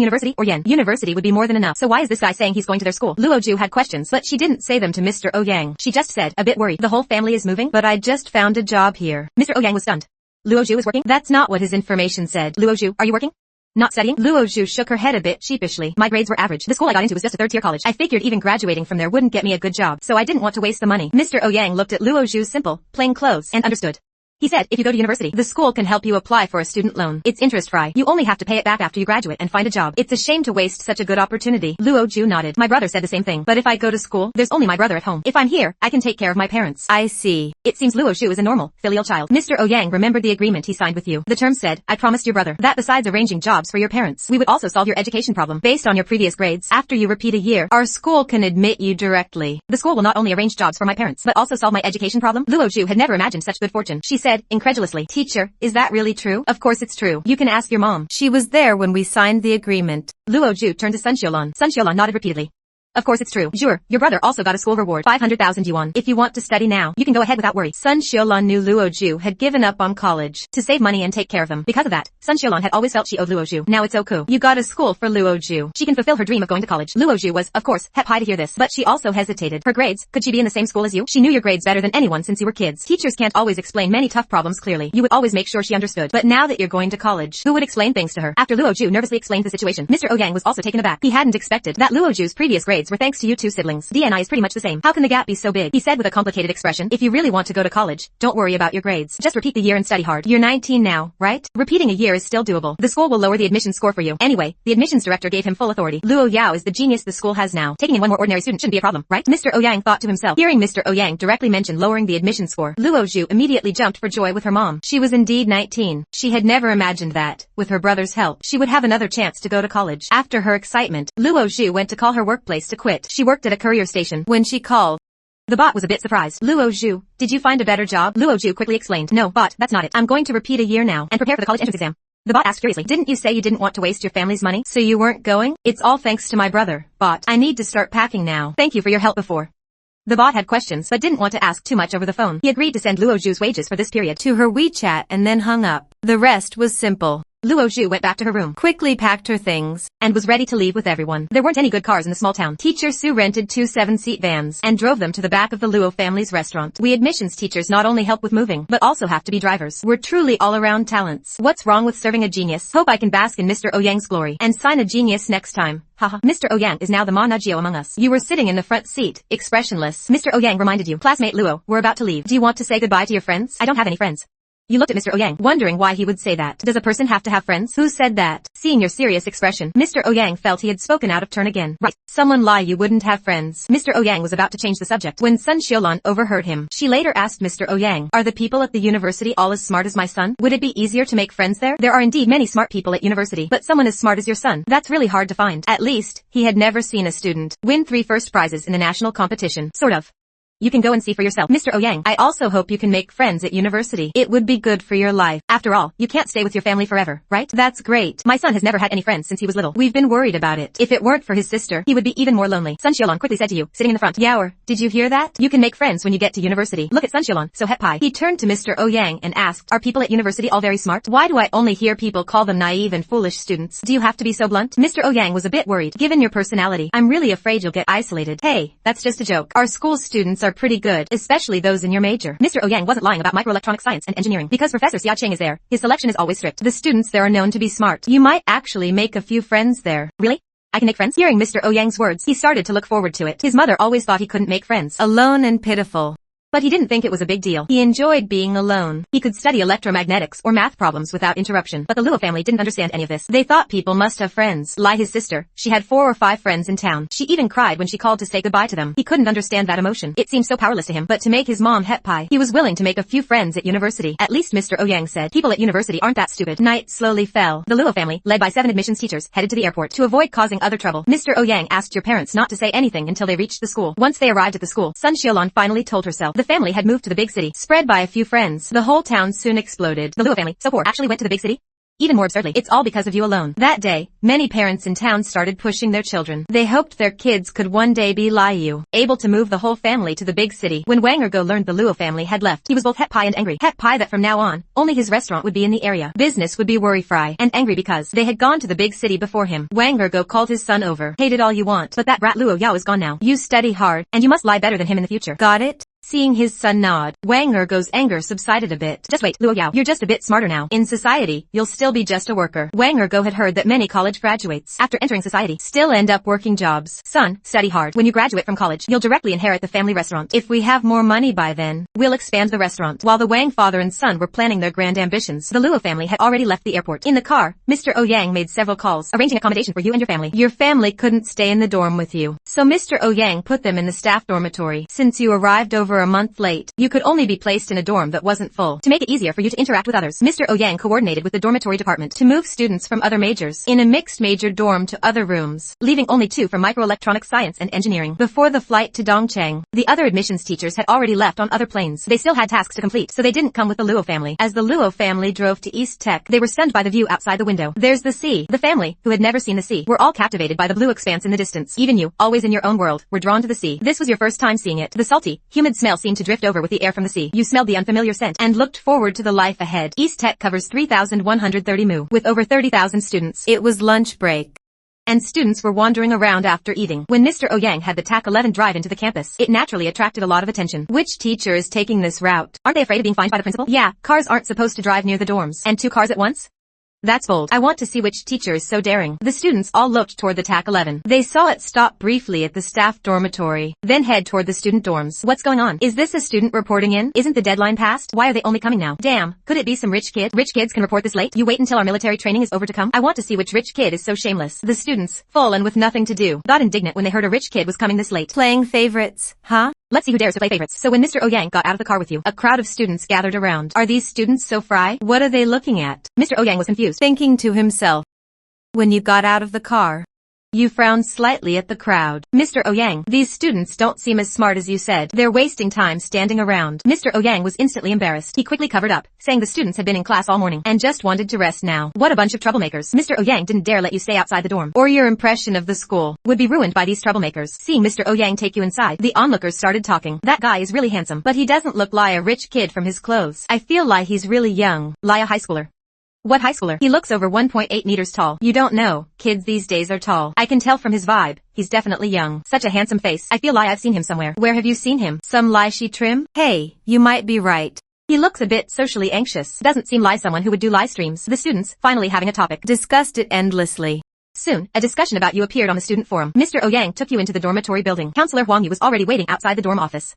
University or Yen University would be more than enough. So why is this guy saying he's going to their school? Luo Ju had questions, but she didn't say them to Mr. Ouyang. She just said, a bit worried, the whole family is moving, but I just found a job here. Mr. Ouyang was stunned. Luo Ju is working? That's not what his information said. Luo Ju, are you working? Not studying? Luo Ju shook her head a bit sheepishly. My grades were average. The school I got into was just a third-tier college. I figured even graduating from there wouldn't get me a good job, so I didn't want to waste the money. Mr. Ouyang looked at Luo Ju's simple, plain clothes, and understood. He said, if you go to university, the school can help you apply for a student loan. It's interest-free. You only have to pay it back after you graduate and find a job. It's a shame to waste such a good opportunity. Luo Ju nodded. My brother said the same thing. But if I go to school, there's only my brother at home. If I'm here, I can take care of my parents. I see. It seems Luo Ju is a normal, filial child. Mr. Ouyang remembered the agreement he signed with you. The terms said, I promised your brother that besides arranging jobs for your parents, we would also solve your education problem. Based on your previous grades, after you repeat a year, our school can admit you directly. The school will not only arrange jobs for my parents, but also solve my education problem. Luo Ju had never imagined such good fortune. She said, incredulously, teacher, is that really true? Of course it's true. You can ask your mom. She was there when we signed the agreement. Luo Ju turned to Sun Xiaolon. Sun Xiaolon nodded repeatedly. Of course it's true. Sure, your brother also got a school reward, 500,000 yuan. If you want to study now, you can go ahead without worry. Sun Xiaolon knew Luo Ju had given up on college to save money and take care of them. Because of that, Sun Xiaolon had always felt she owed Luo Ju. Now it's Oku. You got a school for Luo Ju. She can fulfill her dream of going to college. Luo Ju was, of course, happy to hear this, but she also hesitated. Her grades, could she be in the same school as you? She knew your grades better than anyone since you were kids. Teachers can't always explain many tough problems clearly. You would always make sure she understood. But now that you're going to college, who would explain things to her? After Luo Ju nervously explained the situation, Mr. Ouyang was also taken aback. He hadn't expected that Luo Ju's previous grades were thanks to you two siblings. DNI is pretty much the same. How can the gap be so big? He said with a complicated expression. If you really want to go to college, don't worry about your grades. Just repeat the year and study hard. You're 19 now, right? Repeating a year is still doable. The school will lower the admission score for you. Anyway, the admissions director gave him full authority. Luo Yao is the genius the school has now. Taking in one more ordinary student shouldn't be a problem, right? Mr. Ouyang thought to himself. Hearing Mr. Ouyang directly mention lowering the admission score, Luo Ju immediately jumped for joy with her mom. She was indeed 19. She had never imagined that, with her brother's help, she would have another chance to go to college. After her excitement, Luo Ju went to call her workplace to quit. She worked at a courier station. When she called, the bot was a bit surprised. Luo Ju, did you find a better job? Luo Ju quickly explained. No, bot, that's not it. I'm going to repeat a year now and prepare for the college entrance exam. The bot asked curiously. Didn't you say you didn't want to waste your family's money? So you weren't going? It's all thanks to my brother. Bot, I need to start packing now. Thank you for your help before. The bot had questions but didn't want to ask too much over the phone. He agreed to send Luo Ju's wages for this period to her WeChat and then hung up. The rest was simple. Luo Ju went back to her room, quickly packed her things, and was ready to leave with everyone. There weren't any good cars in the small town. Teacher Su rented 2 7-seat vans and drove them to the back of the Luo family's restaurant. We admissions teachers not only help with moving, but also have to be drivers. We're truly all-around talents. What's wrong with serving a genius? Hope I can bask in Mr. Ouyang's glory and sign a genius next time. Haha. Mr. Ouyang is now the Ma Najio among us. You were sitting in the front seat, expressionless. Mr. Ouyang reminded you. Classmate Luo, we're about to leave. Do you want to say goodbye to your friends? I don't have any friends. You looked at Mr. Ouyang, wondering why he would say that. Does a person have to have friends? Who said that? Seeing your serious expression, Mr. Ouyang felt he had spoken out of turn again. Right. Someone lie you wouldn't have friends. Mr. Ouyang was about to change the subject when Sun Xiaolan overheard him. She later asked Mr. Ouyang, are the people at the university all as smart as my son? Would it be easier to make friends there? There are indeed many smart people at university, but someone as smart as your son, that's really hard to find. At least, he had never seen a student win 3 first prizes in the national competition. Sort of. You can go and see for yourself. Mr. Ouyang, I also hope you can make friends at university. It would be good for your life. After all, you can't stay with your family forever, right? That's great. My son has never had any friends since he was little. We've been worried about it. If it weren't for his sister, he would be even more lonely. Sun Xiaolan quickly said to you, sitting in the front. Yaoer, did you hear that? You can make friends when you get to university. Look at Sun Xiaolan, so het pai. He turned to Mr. Ouyang and asked, are people at university all very smart? Why do I only hear people call them naive and foolish students? Do you have to be so blunt? Mr. Ouyang was a bit worried. Given your personality, I'm really afraid you'll get isolated. Hey, that's just a joke. Our school students are pretty good, especially those in your major. Mr. Ouyang wasn't lying about microelectronic science and engineering. Because Professor Xia Cheng is there, his selection is always strict. The students there are known to be smart. You might actually make a few friends there. Really? I can make friends? Hearing Mr. Ouyang's words, he started to look forward to it. His mother always thought he couldn't make friends. Alone and pitiful. But he didn't think it was a big deal. He enjoyed being alone. He could study electromagnetics or math problems without interruption. But the Luo family didn't understand any of this. They thought people must have friends. Lai, his sister, she had 4 or 5 friends in town. She even cried when she called to say goodbye to them. He couldn't understand that emotion. It seemed so powerless to him. But to make his mom het pai, he was willing to make a few friends at university. At least Mr. Ouyang said, people at university aren't that stupid. Night slowly fell. The Luo family, led by 7 admissions teachers, headed to the airport. To avoid causing other trouble, Mr. Ouyang asked your parents not to say anything until they reached the school. Once they arrived at the school, Sun Xiaolan finally told herself the family had moved to the big city, spread by a few friends. The whole town soon exploded. The Luo family, so poor, actually went to the big city? Even more absurdly, it's all because of you alone. That day, many parents in town started pushing their children. They hoped their kids could one day be like you, able to move the whole family to the big city. When Wang Ergo learned the Luo family had left, he was both het pai and angry. Het pai that from now on, only his restaurant would be in the area. Business would be worry-free. And angry because they had gone to the big city before him. Wang Ergo called his son over. Hate it all you want, but that brat Luo Yao is gone now. You study hard, and you must lie better than him in the future. Got it? Seeing his son nod, Wang Ergo's anger subsided a bit. Just wait, Luo Yao, you're just a bit smarter now. In society, you'll still be just a worker. Wang Ergo had heard that many college graduates, after entering society, still end up working jobs. Son, study hard. When you graduate from college, you'll directly inherit the family restaurant. If we have more money by then, we'll expand the restaurant. While the Wang father and son were planning their grand ambitions, the Luo family had already left the airport. In the car, Mr. Ouyang made several calls, arranging accommodation for you and your family. Your family couldn't stay in the dorm with you, so Mr. Ouyang put them in the staff dormitory. Since you arrived over a month late, you could only be placed in a dorm that wasn't full. To make it easier for you to interact with others, Mr. Ouyang coordinated with the dormitory department to move students from other majors in a mixed major dorm to other rooms, leaving only 2 for microelectronic science and engineering. Before the flight to Dongcheng, the other admissions teachers had already left on other planes. They still had tasks to complete, so they didn't come with the Luo family. As the Luo family drove to East Tech, they were stunned by the view outside the window. There's the sea. The family, who had never seen the sea, were all captivated by the blue expanse in the distance. Even you, always in your own world, were drawn to the sea. This was your first time seeing it. The salty, humid smell seemed to drift over with the air from the sea. You smelled the unfamiliar scent and looked forward to the life ahead. East Tech covers 3,130 mu, with over 30,000 students. It was lunch break, and students were wandering around after eating. When Mr. Ouyang had the TAC 11 drive into the campus, it naturally attracted a lot of attention. Which teacher is taking this route? Aren't they afraid of being fined by the principal? Yeah, cars aren't supposed to drive near the dorms. And 2 cars at once? That's bold. I want to see which teacher is so daring. The students all looked toward the TAC 11. They saw it stop briefly at the staff dormitory, then head toward the student dorms. What's going on? Is this a student reporting in? Isn't the deadline passed? Why are they only coming now? Damn, could it be some rich kid? Rich kids can report this late? You wait until our military training is over to come? I want to see which rich kid is so shameless. The students, full and with nothing to do, got indignant when they heard a rich kid was coming this late. Playing favorites, huh? Let's see who dares to play favorites. So when Mr. Ouyang got out of the car with you, a crowd of students gathered around. Are these students so fry? What are they looking at? Mr. Ouyang was confused, thinking to himself, when you got out of the car, you frowned slightly at the crowd. Mr. Ouyang, these students don't seem as smart as you said. They're wasting time standing around. Mr. Ouyang was instantly embarrassed. He quickly covered up, saying the students had been in class all morning and just wanted to rest now. What a bunch of troublemakers. Mr. Ouyang didn't dare let you stay outside the dorm, or your impression of the school would be ruined by these troublemakers. Seeing Mr. Ouyang take you inside, the onlookers started talking. That guy is really handsome, but he doesn't look like a rich kid from his clothes. I feel like he's really young, like a high schooler. What high schooler? He looks over 1.8 meters tall. You don't know, kids these days are tall. I can tell from his vibe, he's definitely young. Such a handsome face. I feel like I've seen him somewhere. Where have you seen him? Some Lai Shi trim? Hey, you might be right. He looks a bit socially anxious. Doesn't seem like someone who would do live streams. The students, finally having a topic, discussed it endlessly. Soon, a discussion about you appeared on the student forum. Mr. Ouyang took you into the dormitory building. Counselor Huang Yu was already waiting outside the dorm office.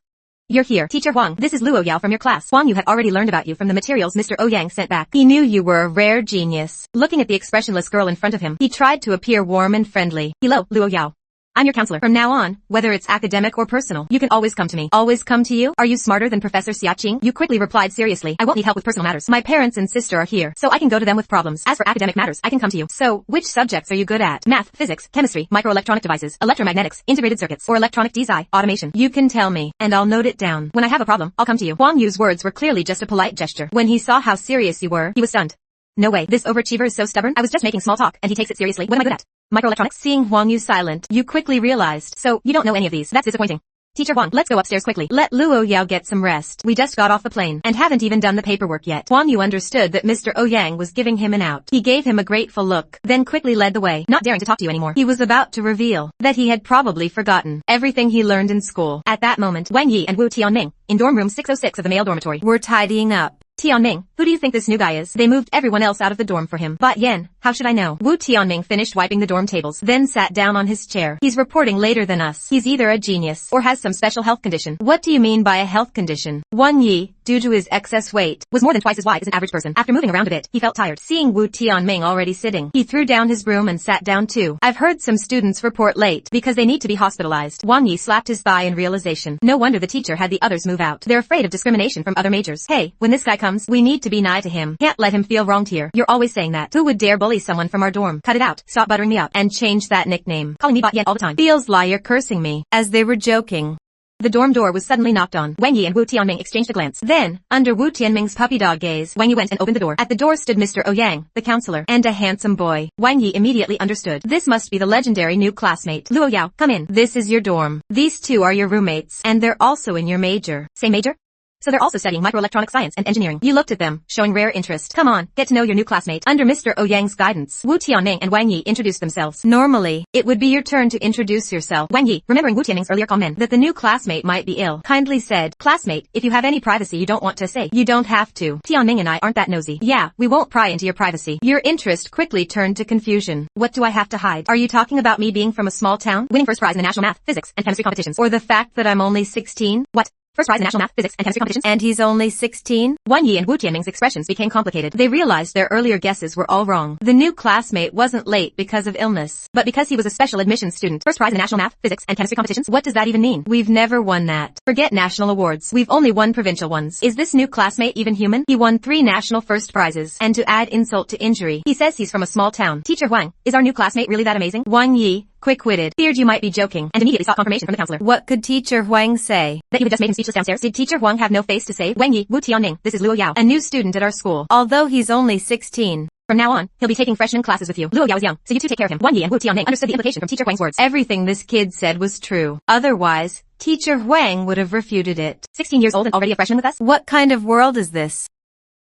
You're here. Teacher Huang, this is Luo Yao from your class. Huang Yu had already learned about you from the materials Mr. Ouyang sent back. He knew you were a rare genius. Looking at the expressionless girl in front of him, he tried to appear warm and friendly. Hello, Luo Yao. I'm your counselor. From now on, whether it's academic or personal, you can always come to me. Always come to you? Are you smarter than Professor Xiaqing? You quickly replied seriously. I won't need help with personal matters. My parents and sister are here, so I can go to them with problems. As for academic matters, I can come to you. So, which subjects are you good at? Math, physics, chemistry, microelectronic devices, electromagnetics, integrated circuits, or electronic design, automation? You can tell me, and I'll note it down. When I have a problem, I'll come to you. Huang Yu's words were clearly just a polite gesture. When he saw how serious you were, he was stunned. No way, this overachiever is so stubborn. I was just making small talk, and he takes it seriously. What am I good at? Microelectronics? Seeing Huang Yu silent, you quickly realized. So, you don't know any of these. That's disappointing. Teacher Huang, let's go upstairs quickly. Let Luo Yao get some rest. We just got off the plane, and haven't even done the paperwork yet. Huang Yu understood that Mr. Ouyang was giving him an out. He gave him a grateful look, then quickly led the way, not daring to talk to you anymore. He was about to reveal that he had probably forgotten everything he learned in school. At that moment, Wang Yi and Wu Tianming, in dorm room 606 of the male dormitory, were tidying up. Tianming, who do you think this new guy is? They moved everyone else out of the dorm for him. But Yen, how should I know? Wu Tianming finished wiping the dorm tables, then sat down on his chair. He's reporting later than us. He's either a genius or has some special health condition. What do you mean by a health condition? Wang Yi, due to his excess weight, was more than twice as wide as an average person. After moving around a bit, he felt tired. Seeing Wu Tianming already sitting, he threw down his broom and sat down too. I've heard some students report late because they need to be hospitalized. Wang Yi slapped his thigh in realization. No wonder the teacher had the others move out. They're afraid of discrimination from other majors. Hey, when this guy comes, we need to be nice to him. Can't let him feel wronged here. You're always saying that. Who would dare bully someone from our dorm? Cut it out. Stop buttering me up. And change that nickname. Calling me Bot Yen all the time. Feels like you're cursing me. As they were joking, the dorm door was suddenly knocked on. Wang Yi and Wu Tianming exchanged a glance. Then, under Wu Tianming's puppy dog gaze, Wang Yi went and opened the door. At the door stood Mr. Ouyang, the counselor, and a handsome boy. Wang Yi immediately understood. This must be the legendary new classmate. Luo Yao, come in. This is your dorm. These two are your roommates, and they're also in your major. Same major? So they're also studying microelectronic science and engineering. You looked at them, showing rare interest. Come on, get to know your new classmate. Under Mr. Ouyang's guidance, Wu Tianming and Wang Yi introduced themselves. Normally, it would be your turn to introduce yourself. Wang Yi, remembering Wu Tianming's earlier comment that the new classmate might be ill, kindly said, classmate, if you have any privacy you don't want to say, you don't have to. Tianming and I aren't that nosy. Yeah, we won't pry into your privacy. Your interest quickly turned to confusion. What do I have to hide? Are you talking about me being from a small town, winning first prize in the national math, physics, and chemistry competitions? Or the fact that I'm only 16? What? First prize in national math, physics, and chemistry competitions? And he's only 16? Wang Yi and Wu Tianming's expressions became complicated. They realized their earlier guesses were all wrong. The new classmate wasn't late because of illness, but because he was a special admission student. First prize in the national math, physics, and chemistry competitions? What does that even mean? We've never won that. Forget national awards. We've only won provincial ones. Is this new classmate even human? He won 3 national first prizes. And to add insult to injury, he says he's from a small town. Teacher Huang, is our new classmate really that amazing? Wang Yi, quick-witted, feared you might be joking, and immediately sought confirmation from the counselor. What could Teacher Huang say? That you had just made him speechless downstairs? Did Teacher Huang have no face to say? Wang Yi, Wu Tianming, this is Luo Yao, a new student at our school. Although he's only 16. From now on, he'll be taking freshman classes with you. Luo Yao is young, so you two take care of him. Wang Yi and Wu Tianming understood the implication from Teacher Huang's words. Everything this kid said was true. Otherwise, Teacher Huang would have refuted it. 16 years old and already a freshman with us? What kind of world is this?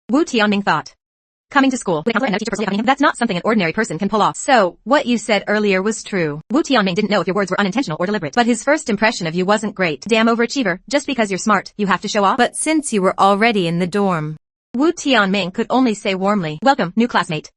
Wu Tianming thought. Coming to school with a counselor and no teacher personally accompanying him, that's not something an ordinary person can pull off. So, what you said earlier was true. Wu Tianming didn't know if your words were unintentional or deliberate, but his first impression of you wasn't great. Damn overachiever, just because you're smart, you have to show off? But since you were already in the dorm, Wu Tianming could only say warmly, welcome, new classmate.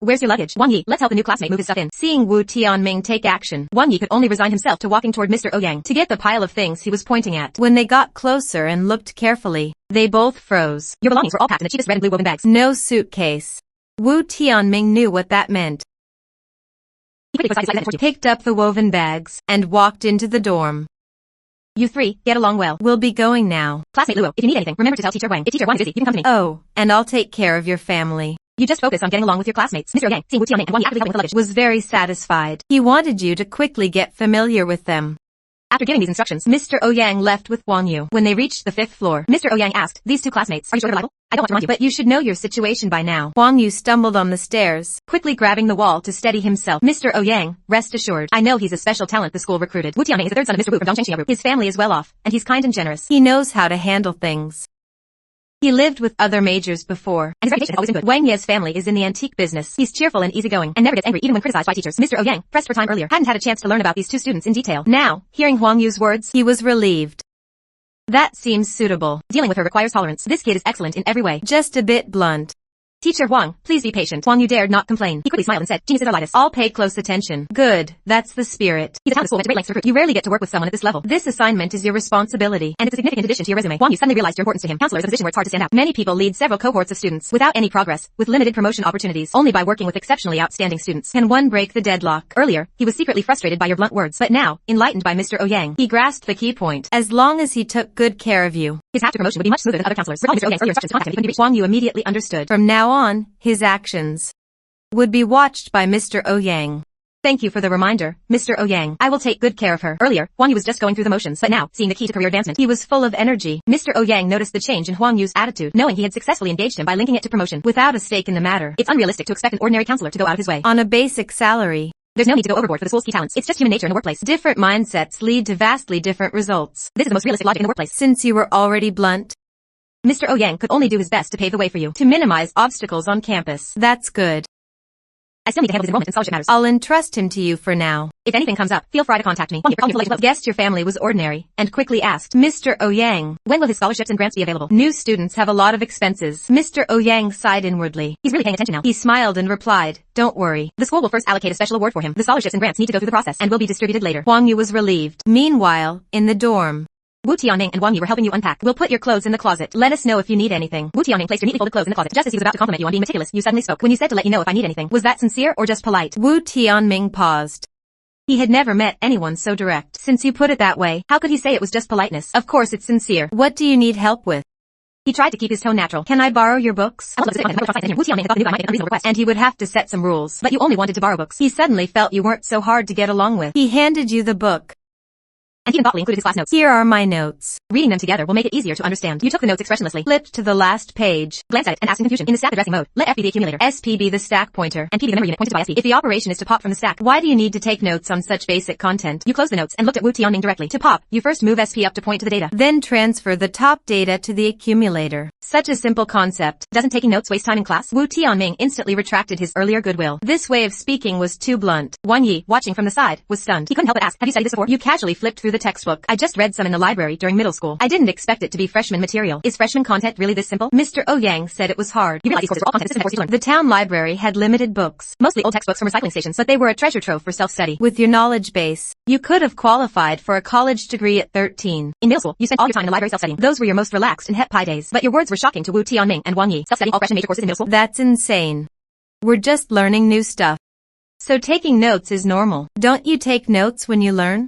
Where's your luggage? Wang Yi, let's help the new classmate move his stuff in. Seeing Wu Tianming take action, Wang Yi could only resign himself to walking toward Mr. Ouyang to get the pile of things he was pointing at. When they got closer and looked carefully, they both froze. Your belongings were all packed in the cheapest red and blue woven bags. No suitcase. Wu Tianming knew what that meant. He quickly picked up the woven bags and walked into the dorm. You three, get along well. We'll be going now. Classmate Luo, if you need anything, remember to tell Teacher Huang. If Teacher Huang is busy, you can come to me. Oh, and I'll take care of your family. You just focus on getting along with your classmates. Mr. Ouyang, seeing Wu Tianming and Wang Yi actively helping with the luggage, was very satisfied. He wanted you to quickly get familiar with them. After giving these instructions, Mr. Ouyang left with Wang Yu. When they reached the 5th floor, Mr. Ouyang asked, these two classmates, are you sure they're reliable? I don't want to remind you, but you should know your situation by now. Wang Yu stumbled on the stairs, quickly grabbing the wall to steady himself. Mr. Ouyang, rest assured, I know he's a special talent the school recruited. Wu Tianming is the 3rd son of Mr. Wu from Donghua Group. His family is well off, and he's kind and generous. He knows how to handle things. He lived with other majors before, and his reputation has always been good. Wang Ye's family is in the antique business. He's cheerful and easygoing, and never gets angry even when criticized by teachers. Mr. Ouyang, pressed for time earlier, hadn't had a chance to learn about these two students in detail. Now, hearing Huang Yu's words, he was relieved. That seems suitable. Dealing with her requires tolerance. This kid is excellent in every way. Just a bit blunt. Teacher Huang, please be patient. Huang Yu dared not complain. He quickly smiled and said, genius is our lightest. All pay close attention. Good. That's the spirit. He's a talented school went to great lengths to recruit. You rarely get to work with someone at this level. This assignment is your responsibility, and it's a significant addition to your resume. Huang Yu suddenly realized your importance to him. Counselor is a position where it's hard to stand out. Many people lead several cohorts of students without any progress, with limited promotion opportunities. Only by working with exceptionally outstanding students can one break the deadlock. Earlier, he was secretly frustrated by your blunt words, but now, enlightened by Mr. Ouyang, he grasped the key point. As long as he took good care of you, his path to promotion would be much smoother than other counselors. Recalling Mr. Ouyang's earlier instructions to contact him, he couldn't be reached. Huang Yu immediately understood. From now on, his actions would be watched by Mr. Ouyang. Thank you for the reminder, Mr. Ouyang. I will take good care of her. Earlier, Huang Yu was just going through the motions, but now, seeing the key to career advancement, he was full of energy. Mr. Ouyang noticed the change in Huang Yu's attitude, knowing he had successfully engaged him by linking it to promotion without a stake in the matter. It's unrealistic to expect an ordinary counselor to go out of his way on a basic salary. There's no need to go overboard for the school's key talents. It's just human nature in the workplace. Different mindsets lead to vastly different results. This is the most realistic logic in the workplace. Since you were already blunt, Mr. Ouyang could only do his best to pave the way for you, to minimize obstacles on campus. That's good. I still need to handle his enrollment and scholarship matters. I'll entrust him to you for now. If anything comes up, feel free to contact me. Guessed your family was ordinary, and quickly asked, Mr. Ouyang, when will his scholarships and grants be available? New students have a lot of expenses. Mr. Ouyang sighed inwardly. He's really paying attention now. He smiled and replied, don't worry. The school will first allocate a special award for him. The scholarships and grants need to go through the process and will be distributed later. Huang Yu was relieved. Meanwhile, in the dorm, Wu Tianming and Huang Yu were helping you unpack. We'll put your clothes in the closet. Let us know if you need anything. Wu Tianming placed your neatly folded clothes in the closet. Just as he was about to compliment you on being meticulous, you suddenly spoke. When you said to let you know if I need anything, was that sincere or just polite? Wu Tianming paused. He had never met anyone so direct. Since you put it that way, how could he say it was just politeness? Of course it's sincere. What do you need help with? He tried to keep his tone natural. Can I borrow your books? And he would have to set some rules. But you only wanted to borrow books. He suddenly felt you weren't so hard to get along with. He handed you the book, and he thoughtfully included his class notes. Here are my notes. Reading them together will make it easier to understand. You took the notes expressionlessly, flipped to the last page, glanced at it, and asked in confusion. In the stack addressing mode, let F be the accumulator, SP be the stack pointer, and P be the memory unit pointed by SP. If the operation is to pop from the stack, why do you need to take notes on such basic content? You closed the notes and looked at Wu Tianming directly. To pop, you first move SP up to point to the data, then transfer the top data to the accumulator. Such a simple concept. Doesn't taking notes waste time in class? Wu Tianming instantly retracted his earlier goodwill. This way of speaking was too blunt. Wang Yi, watching from the side, was stunned. He couldn't help but ask, have you studied this before? You casually flipped through the textbook. I just read some in the library during middle school. I didn't expect it to be freshman material. Is freshman content really this simple? Mr. Ouyang said it was hard. You realize these courses were all content systems that forced you to learn. The town library had limited books, mostly old textbooks from recycling stations, but they were a treasure trove for self-study. With your knowledge base, you could have qualified for a college degree at 13. In middle school, you spent all your time in the library self-studying. Those were your most relaxed and het pie days. But your words were shocking to Wu Tianming and Wang Yi. Self-studying all freshman major courses in middle school? That's insane. We're just learning new stuff. So taking notes is normal. Don't you take notes when you learn?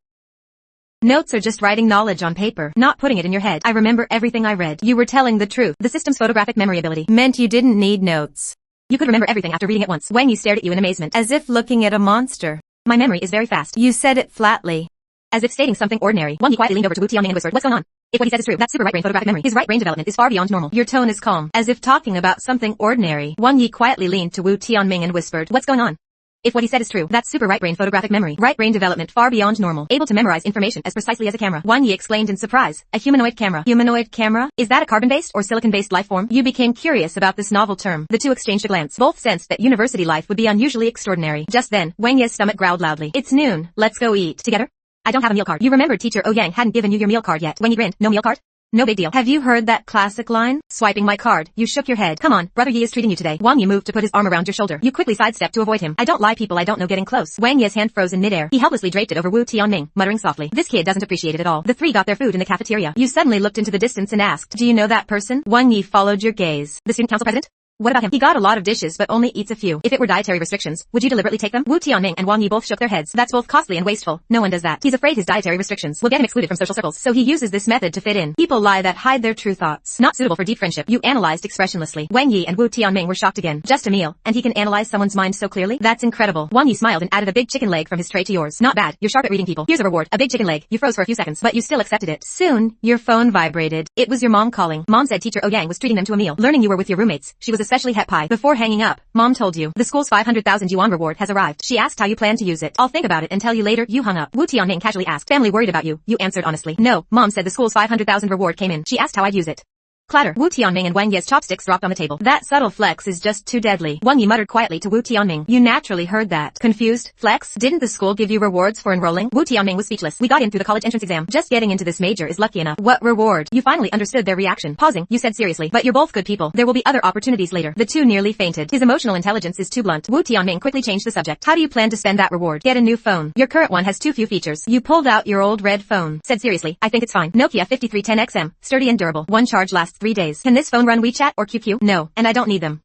Notes are just writing knowledge on paper, not putting it in your head. I remember everything I read. You were telling the truth. The system's photographic memory ability meant you didn't need notes. You could remember everything after reading it once. Wang Yi stared at you in amazement, as if looking at a monster. My memory is very fast. You said it flatly, as if stating something ordinary. Wang Yi quietly leaned over to Wu Tianming and whispered, what's going on? If what he says is true, that's super right brain photographic memory. His right brain development is far beyond normal. Your tone is calm, as if talking about something ordinary. Wang Yi quietly leaned to Wu Tianming and whispered, what's going on? If what he said is true, that's super right brain photographic memory. Right brain development far beyond normal. Able to memorize information as precisely as a camera. Wang Yi exclaimed in surprise. A humanoid camera. Humanoid camera? Is that a carbon-based or silicon-based life form? You became curious about this novel term. The two exchanged a glance. Both sensed that university life would be unusually extraordinary. Just then, Wang Yi's stomach growled loudly. It's noon. Let's go eat. Together? I don't have a meal card. You remembered Teacher Ouyang hadn't given you your meal card yet. Wang Yi grinned. No meal card? No big deal. Have you heard that classic line? Swiping my card. You shook your head. Come on, Brother Yi is treating you today. Wang Yi moved to put his arm around your shoulder. You quickly sidestepped to avoid him. I don't lie people I don't know getting close. Wang Yi's hand froze in midair. He helplessly draped it over Wu Tianming, muttering softly. This kid doesn't appreciate it at all. The three got their food in the cafeteria. You suddenly looked into the distance and asked, do you know that person? Wang Yi followed your gaze. The student council president? What about him? He got a lot of dishes but only eats a few. If it were dietary restrictions, would you deliberately take them? Wu Tianming and Wang Yi both shook their heads. That's both costly and wasteful. No one does that. He's afraid his dietary restrictions will get him excluded from social circles, so he uses this method to fit in. People lie that hide their true thoughts. Not suitable for deep friendship. You analyzed expressionlessly. Wang Yi and Wu Tianming were shocked again. Just a meal, and he can analyze someone's mind so clearly? That's incredible. Wang Yi smiled and added a big chicken leg from his tray to yours. Not bad. You're sharp at reading people. Here's a reward. A big chicken leg. You froze for a few seconds, but you still accepted it. Soon, your phone vibrated. It was your mom calling. Mom said Teacher Ouyang was treating them to a meal. Learning you were with your roommates, she was especially het pie. Before hanging up, Mom told you, the school's 500,000 yuan reward has arrived. She asked how you plan to use it. I'll think about it and tell you later. You hung up. Wu Tianming casually asked, family worried about you. You answered honestly. No, Mom said the school's 500,000 reward came in. She asked how I'd use it. Clatter. Wu Tianming and Wang Ye's chopsticks dropped on the table. That subtle flex is just too deadly. Wang Yi muttered quietly to Wu Tianming. You naturally heard that. Confused? Flex? Didn't the school give you rewards for enrolling? Wu Tianming was speechless. We got in through the college entrance exam. Just getting into this major is lucky enough. What reward? You finally understood their reaction. Pausing, you said seriously. But you're both good people. There will be other opportunities later. The two nearly fainted. His emotional intelligence is too blunt. Wu Tianming quickly changed the subject. How do you plan to spend that reward? Get a new phone. Your current one has too few features. You pulled out your old red phone. Said seriously, I think it's fine. Nokia 5310XM. Sturdy and durable. One charge lasts 3 days. Can this phone run WeChat or QQ? No, and I don't need them.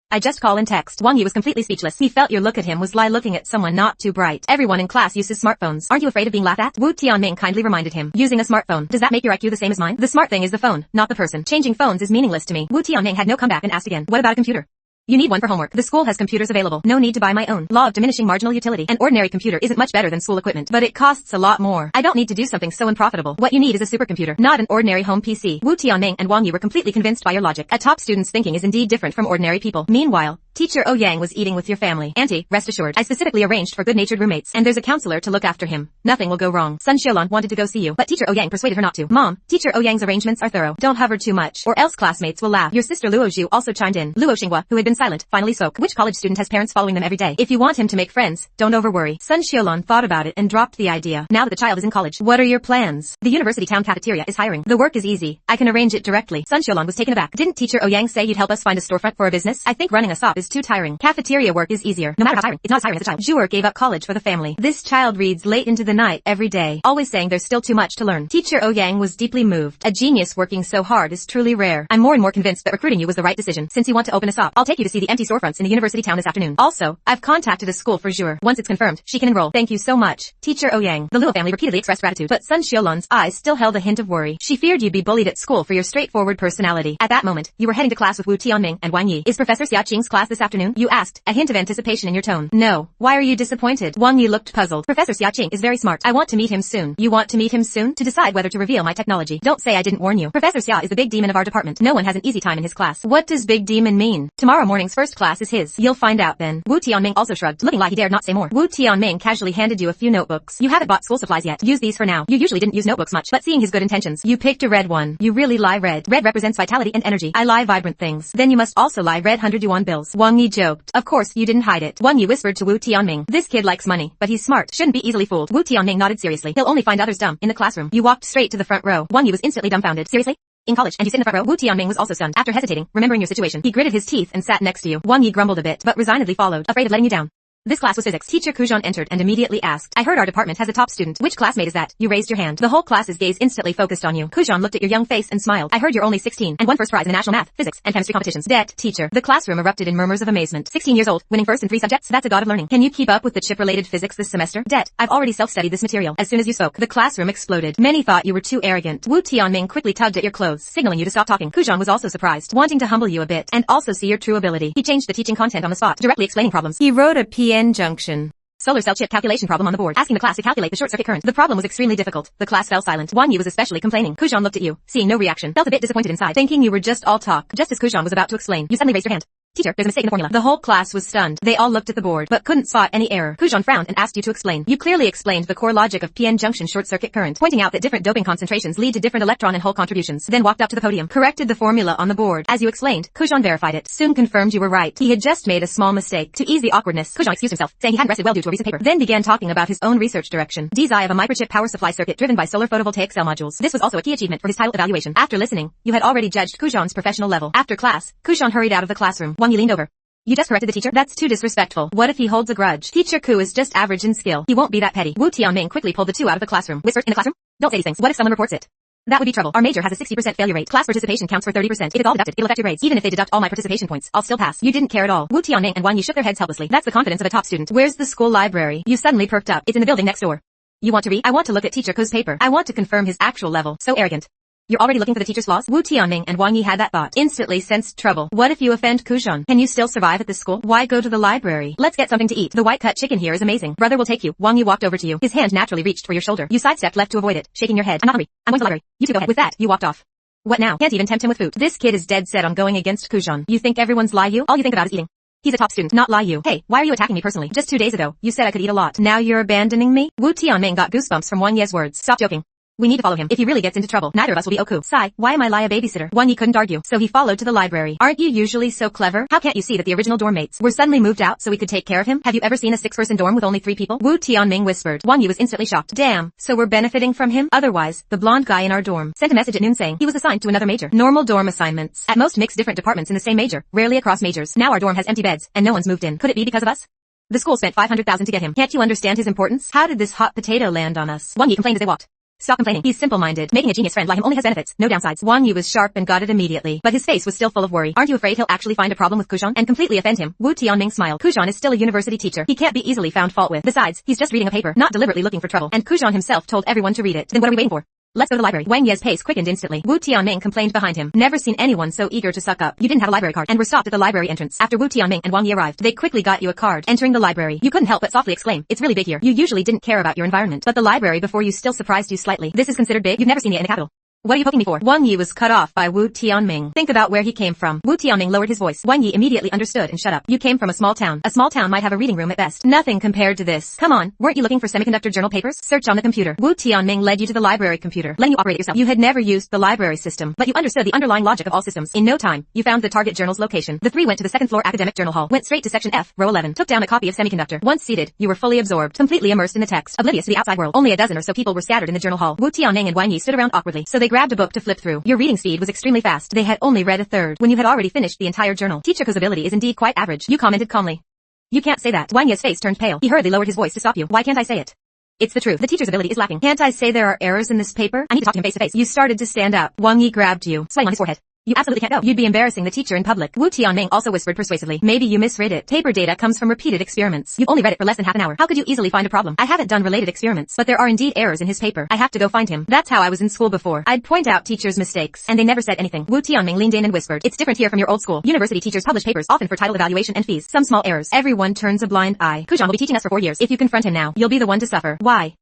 I just call and text. Wang Yi was completely speechless. He felt your look at him was like looking at someone not too bright. Everyone in class uses smartphones. Aren't you afraid of being laughed at? Wu Tianming kindly reminded him. Using a smartphone. Does that make your IQ the same as mine? The smart thing is the phone, not the person. Changing phones is meaningless to me. Wu Tianming had no comeback and asked again. What about a computer? You need one for homework. The school has computers available. No need to buy my own. Law of diminishing marginal utility. An ordinary computer isn't much better than school equipment, but it costs a lot more. I don't need to do something so unprofitable. What you need is a supercomputer, not an ordinary home PC. Wu Tianming and Wang Yi were completely convinced by your logic. A top student's thinking is indeed different from ordinary people. Meanwhile, Teacher Ouyang was eating with your family. Auntie, rest assured, I specifically arranged for good-natured roommates, and there's a counselor to look after him. Nothing will go wrong. Sun Xiaolon wanted to go see you, but Teacher Ouyang persuaded her not to. Mom, Teacher Ouyang's arrangements are thorough. Don't hover too much, or else classmates will laugh. Your sister Luo Zhu also chimed in. Luo Xinghua, who had been silent, finally spoke. Which college student has parents following them every day? If you want him to make friends, don't over-worry. Sun Xiaolon thought about it and dropped the idea. Now that the child is in college, what are your plans? The university town cafeteria is hiring. The work is easy. I can arrange it directly. Sun Xiaolon was taken aback. Didn't Teacher Ouyang say you'd help us find a storefront for a business? I think running a shop is too tiring. Cafeteria work is easier. No matter how tiring, it's not as tiring as a child. Zhuer gave up college for the family. This child reads late into the night every day, always saying there's still too much to learn. Teacher Ouyang was deeply moved. A genius working so hard is truly rare. I'm more and more convinced that recruiting you was the right decision. Since you want to open a shop, I'll take you to see the empty storefronts in the university town this afternoon. Also, I've contacted a school for Zhuer. Once it's confirmed, she can enroll. Thank you so much, Teacher Ouyang. The Luo family repeatedly expressed gratitude, but Sun Xiaolon's eyes still held a hint of worry. She feared you'd be bullied at school for your straightforward personality. At that moment, you were heading to class with Wu Tianming and Wang Yi. Is Professor Xia Qing's class this afternoon? You asked, a hint of anticipation in your tone. No. Why are you disappointed? Wang Yi looked puzzled. Professor Xia Qing is very smart. I want to meet him soon. You want to meet him soon? To decide whether to reveal my technology. Don't say I didn't warn you. Professor Xia is the big demon of our department. No one has an easy time in his class. What does big demon mean? Tomorrow morning's first class is his. You'll find out then. Wu Tianming also shrugged, looking like he dared not say more. Wu Tianming casually handed you a few notebooks. You haven't bought school supplies yet. Use these for now. You usually didn't use notebooks much, but seeing his good intentions, you picked a red one. You really lie red. Red represents vitality and energy. I lie vibrant things. Then you must also lie red 100 yuan bills. Wang Yi joked. Of course, you didn't hide it. Wang Yi whispered to Wu Tianming. This kid likes money, but he's smart. Shouldn't be easily fooled. Wu Tianming nodded seriously. He'll only find others dumb in the classroom. You walked straight to the front row. Wang Yi was instantly dumbfounded. Seriously? In college, and you sit in the front row? Wu Tianming was also stunned. After hesitating, remembering your situation, he gritted his teeth and sat next to you. Wang Yi grumbled a bit, but resignedly followed, afraid of letting you down. This class was physics. Teacher Kujan entered and immediately asked, I heard our department has a top student. Which classmate is that? You raised your hand. The whole class's gaze instantly focused on you. Kujan looked at your young face and smiled. I heard you're only 16 and won first prize in the national math, physics, and chemistry competitions. Det, teacher. The classroom erupted in murmurs of amazement. 16 years old, winning first in 3 subjects? That's a god of learning. Can you keep up with the chip-related physics this semester? Det, I've already self-studied this material. As soon as you spoke, the classroom exploded. Many thought you were too arrogant. Wu Tianming quickly tugged at your clothes, signaling you to stop talking. Kujan was also surprised, wanting to humble you a bit, and also see your true ability. He changed the teaching content on the spot, directly explaining problems. He wrote a PN junction. Solar cell chip calculation problem on the board, asking the class to calculate the short circuit current. The problem was extremely difficult. The class fell silent. Wang Yi was especially complaining. Kujan looked at you, seeing no reaction, felt a bit disappointed inside, thinking you were just all talk. Just as Kujan was about to explain, you suddenly raised your hand. Teacher, there's a mistake in the formula. The whole class was stunned. They all looked at the board, but couldn't spot any error. Kujan frowned and asked you to explain. You clearly explained the core logic of PN junction short circuit current, pointing out that different doping concentrations lead to different electron and hole contributions, then walked up to the podium, corrected the formula on the board. As you explained, Kujan verified it, soon confirmed you were right. He had just made a small mistake. To ease the awkwardness, Kujan excused himself, saying he hadn't rested well due to a recent paper, then began talking about his own research direction. Design of a microchip power supply circuit driven by solar photovoltaic cell modules. This was also a key achievement for his title evaluation. After listening, you had already judged Kujan's professional level. After class, Kujan hurried out of the classroom. Wang Yi leaned over. You just corrected the teacher? That's too disrespectful. What if he holds a grudge? Teacher Ku is just average in skill. He won't be that petty. Wu Tianming quickly pulled the two out of the classroom. Whispered, in the classroom? Don't say these things. What if someone reports it? That would be trouble. Our major has a 60% failure rate. Class participation counts for 30%. If it's all deducted, it'll affect your grades. Even if they deduct all my participation points, I'll still pass. You didn't care at all. Wu Tianming and Wang Yi shook their heads helplessly. That's the confidence of a top student. Where's the school library? You suddenly perked up. It's in the building next door. You want to read? I want to look at Teacher Ku's paper. I want to confirm his actual level. So arrogant. You're already looking for the teacher's flaws? Wu Tianming and Wang Yi had that thought. Instantly sensed trouble. What if you offend Kujan? Can you still survive at this school? Why go to the library? Let's get something to eat. The white-cut chicken here is amazing. Brother will take you. Wang Yi walked over to you. His hand naturally reached for your shoulder. You sidestepped left to avoid it, shaking your head. I'm not hungry. I'm going to the library. You two go ahead. With that, you walked off. What now? Can't even tempt him with food. This kid is dead set on going against Kujan. You think everyone's lie you? All you think about is eating. He's a top student, not lie you. Hey, why are you attacking me personally? Just 2 days ago, you said I could eat a lot. Now you're abandoning me? Wu Tianming got goosebumps from Wang Ye's words. Stop joking. We need to follow him. If he really gets into trouble, neither of us will be okay. Sigh, why am I a babysitter? Wang Yi couldn't argue, so he followed to the library. Aren't you usually so clever? How can't you see that the original dorm mates were suddenly moved out so we could take care of him? Have you ever seen a 6-person dorm with only 3 people? Wu Tianming whispered. Wang Yi was instantly shocked. Damn, so we're benefiting from him? Otherwise, the blonde guy in our dorm sent a message at noon saying he was assigned to another major. Normal dorm assignments. At most mix different departments in the same major, rarely across majors. Now our dorm has empty beds, and no one's moved in. Could it be because of us? The school spent 500,000 to get him. Can't you understand his importance? How did this hot potato land on us? Wang Yi complained as they walked. Stop complaining. He's simple-minded. Making a genius friend like him only has benefits, no downsides. Wang Yi was sharp and got it immediately, but his face was still full of worry. Aren't you afraid he'll actually find a problem with Kujan and completely offend him? Wu Tianming smiled. Kujan is still a university teacher. He can't be easily found fault with. Besides, he's just reading a paper, not deliberately looking for trouble. And Kujan himself told everyone to read it. Then what are we waiting for? Let's go to the library. Wang Ye's pace quickened instantly. Wu Tianming complained behind him. Never seen anyone so eager to suck up. You didn't have a library card and were stopped at the library entrance. After Wu Tianming and Wang Yi arrived, they quickly got you a card. Entering the library, you couldn't help but softly exclaim, it's really big here. You usually didn't care about your environment, but the library before you still surprised you slightly. This is considered big? You've never seen it in the capital. What are you poking me for? Wang Yi was cut off by Wu Tianming. Think about where he came from. Wu Tianming lowered his voice. Wang Yi immediately understood and shut up. You came from a small town. A small town might have a reading room at best. Nothing compared to this. Come on, weren't you looking for semiconductor journal papers? Search on the computer. Wu Tianming led you to the library computer, letting you operate it yourself. You had never used the library system, but you understood the underlying logic of all systems. In no time, you found the target journal's location. The 3 went to the 2nd floor academic journal hall, went straight to section F, row 11, took down a copy of semiconductor. Once seated, you were fully absorbed, completely immersed in the text, oblivious to the outside world. Only a dozen or so people were scattered in the journal hall. Wu Tianming and Wang Yi stood around awkwardly, so they grabbed a book to flip through. Your reading speed was extremely fast. They had only read a third when you had already finished the entire journal. Teacher Ko's ability is indeed quite average. You commented calmly. You can't say that. Wang Ye's face turned pale. He hurriedly lowered his voice to stop you. Why can't I say it? It's the truth. The teacher's ability is lacking. Can't I say there are errors in this paper? I need to talk to him face to face. You started to stand up. Wang Yi grabbed you, sweating on his forehead. You absolutely can't go. You'd be embarrassing the teacher in public. Wu Tianming also whispered persuasively. Maybe you misread it. Paper data comes from repeated experiments. You've only read it for less than half an hour. How could you easily find a problem? I haven't done related experiments, but there are indeed errors in his paper. I have to go find him. That's how I was in school before. I'd point out teachers' mistakes, and they never said anything. Wu Tianming leaned in and whispered. It's different here from your old school. University teachers publish papers often for title evaluation and fees. Some small errors. Everyone turns a blind eye. Kujan will be teaching us for 4 years. If you confront him now, you'll be the one to suffer. Why?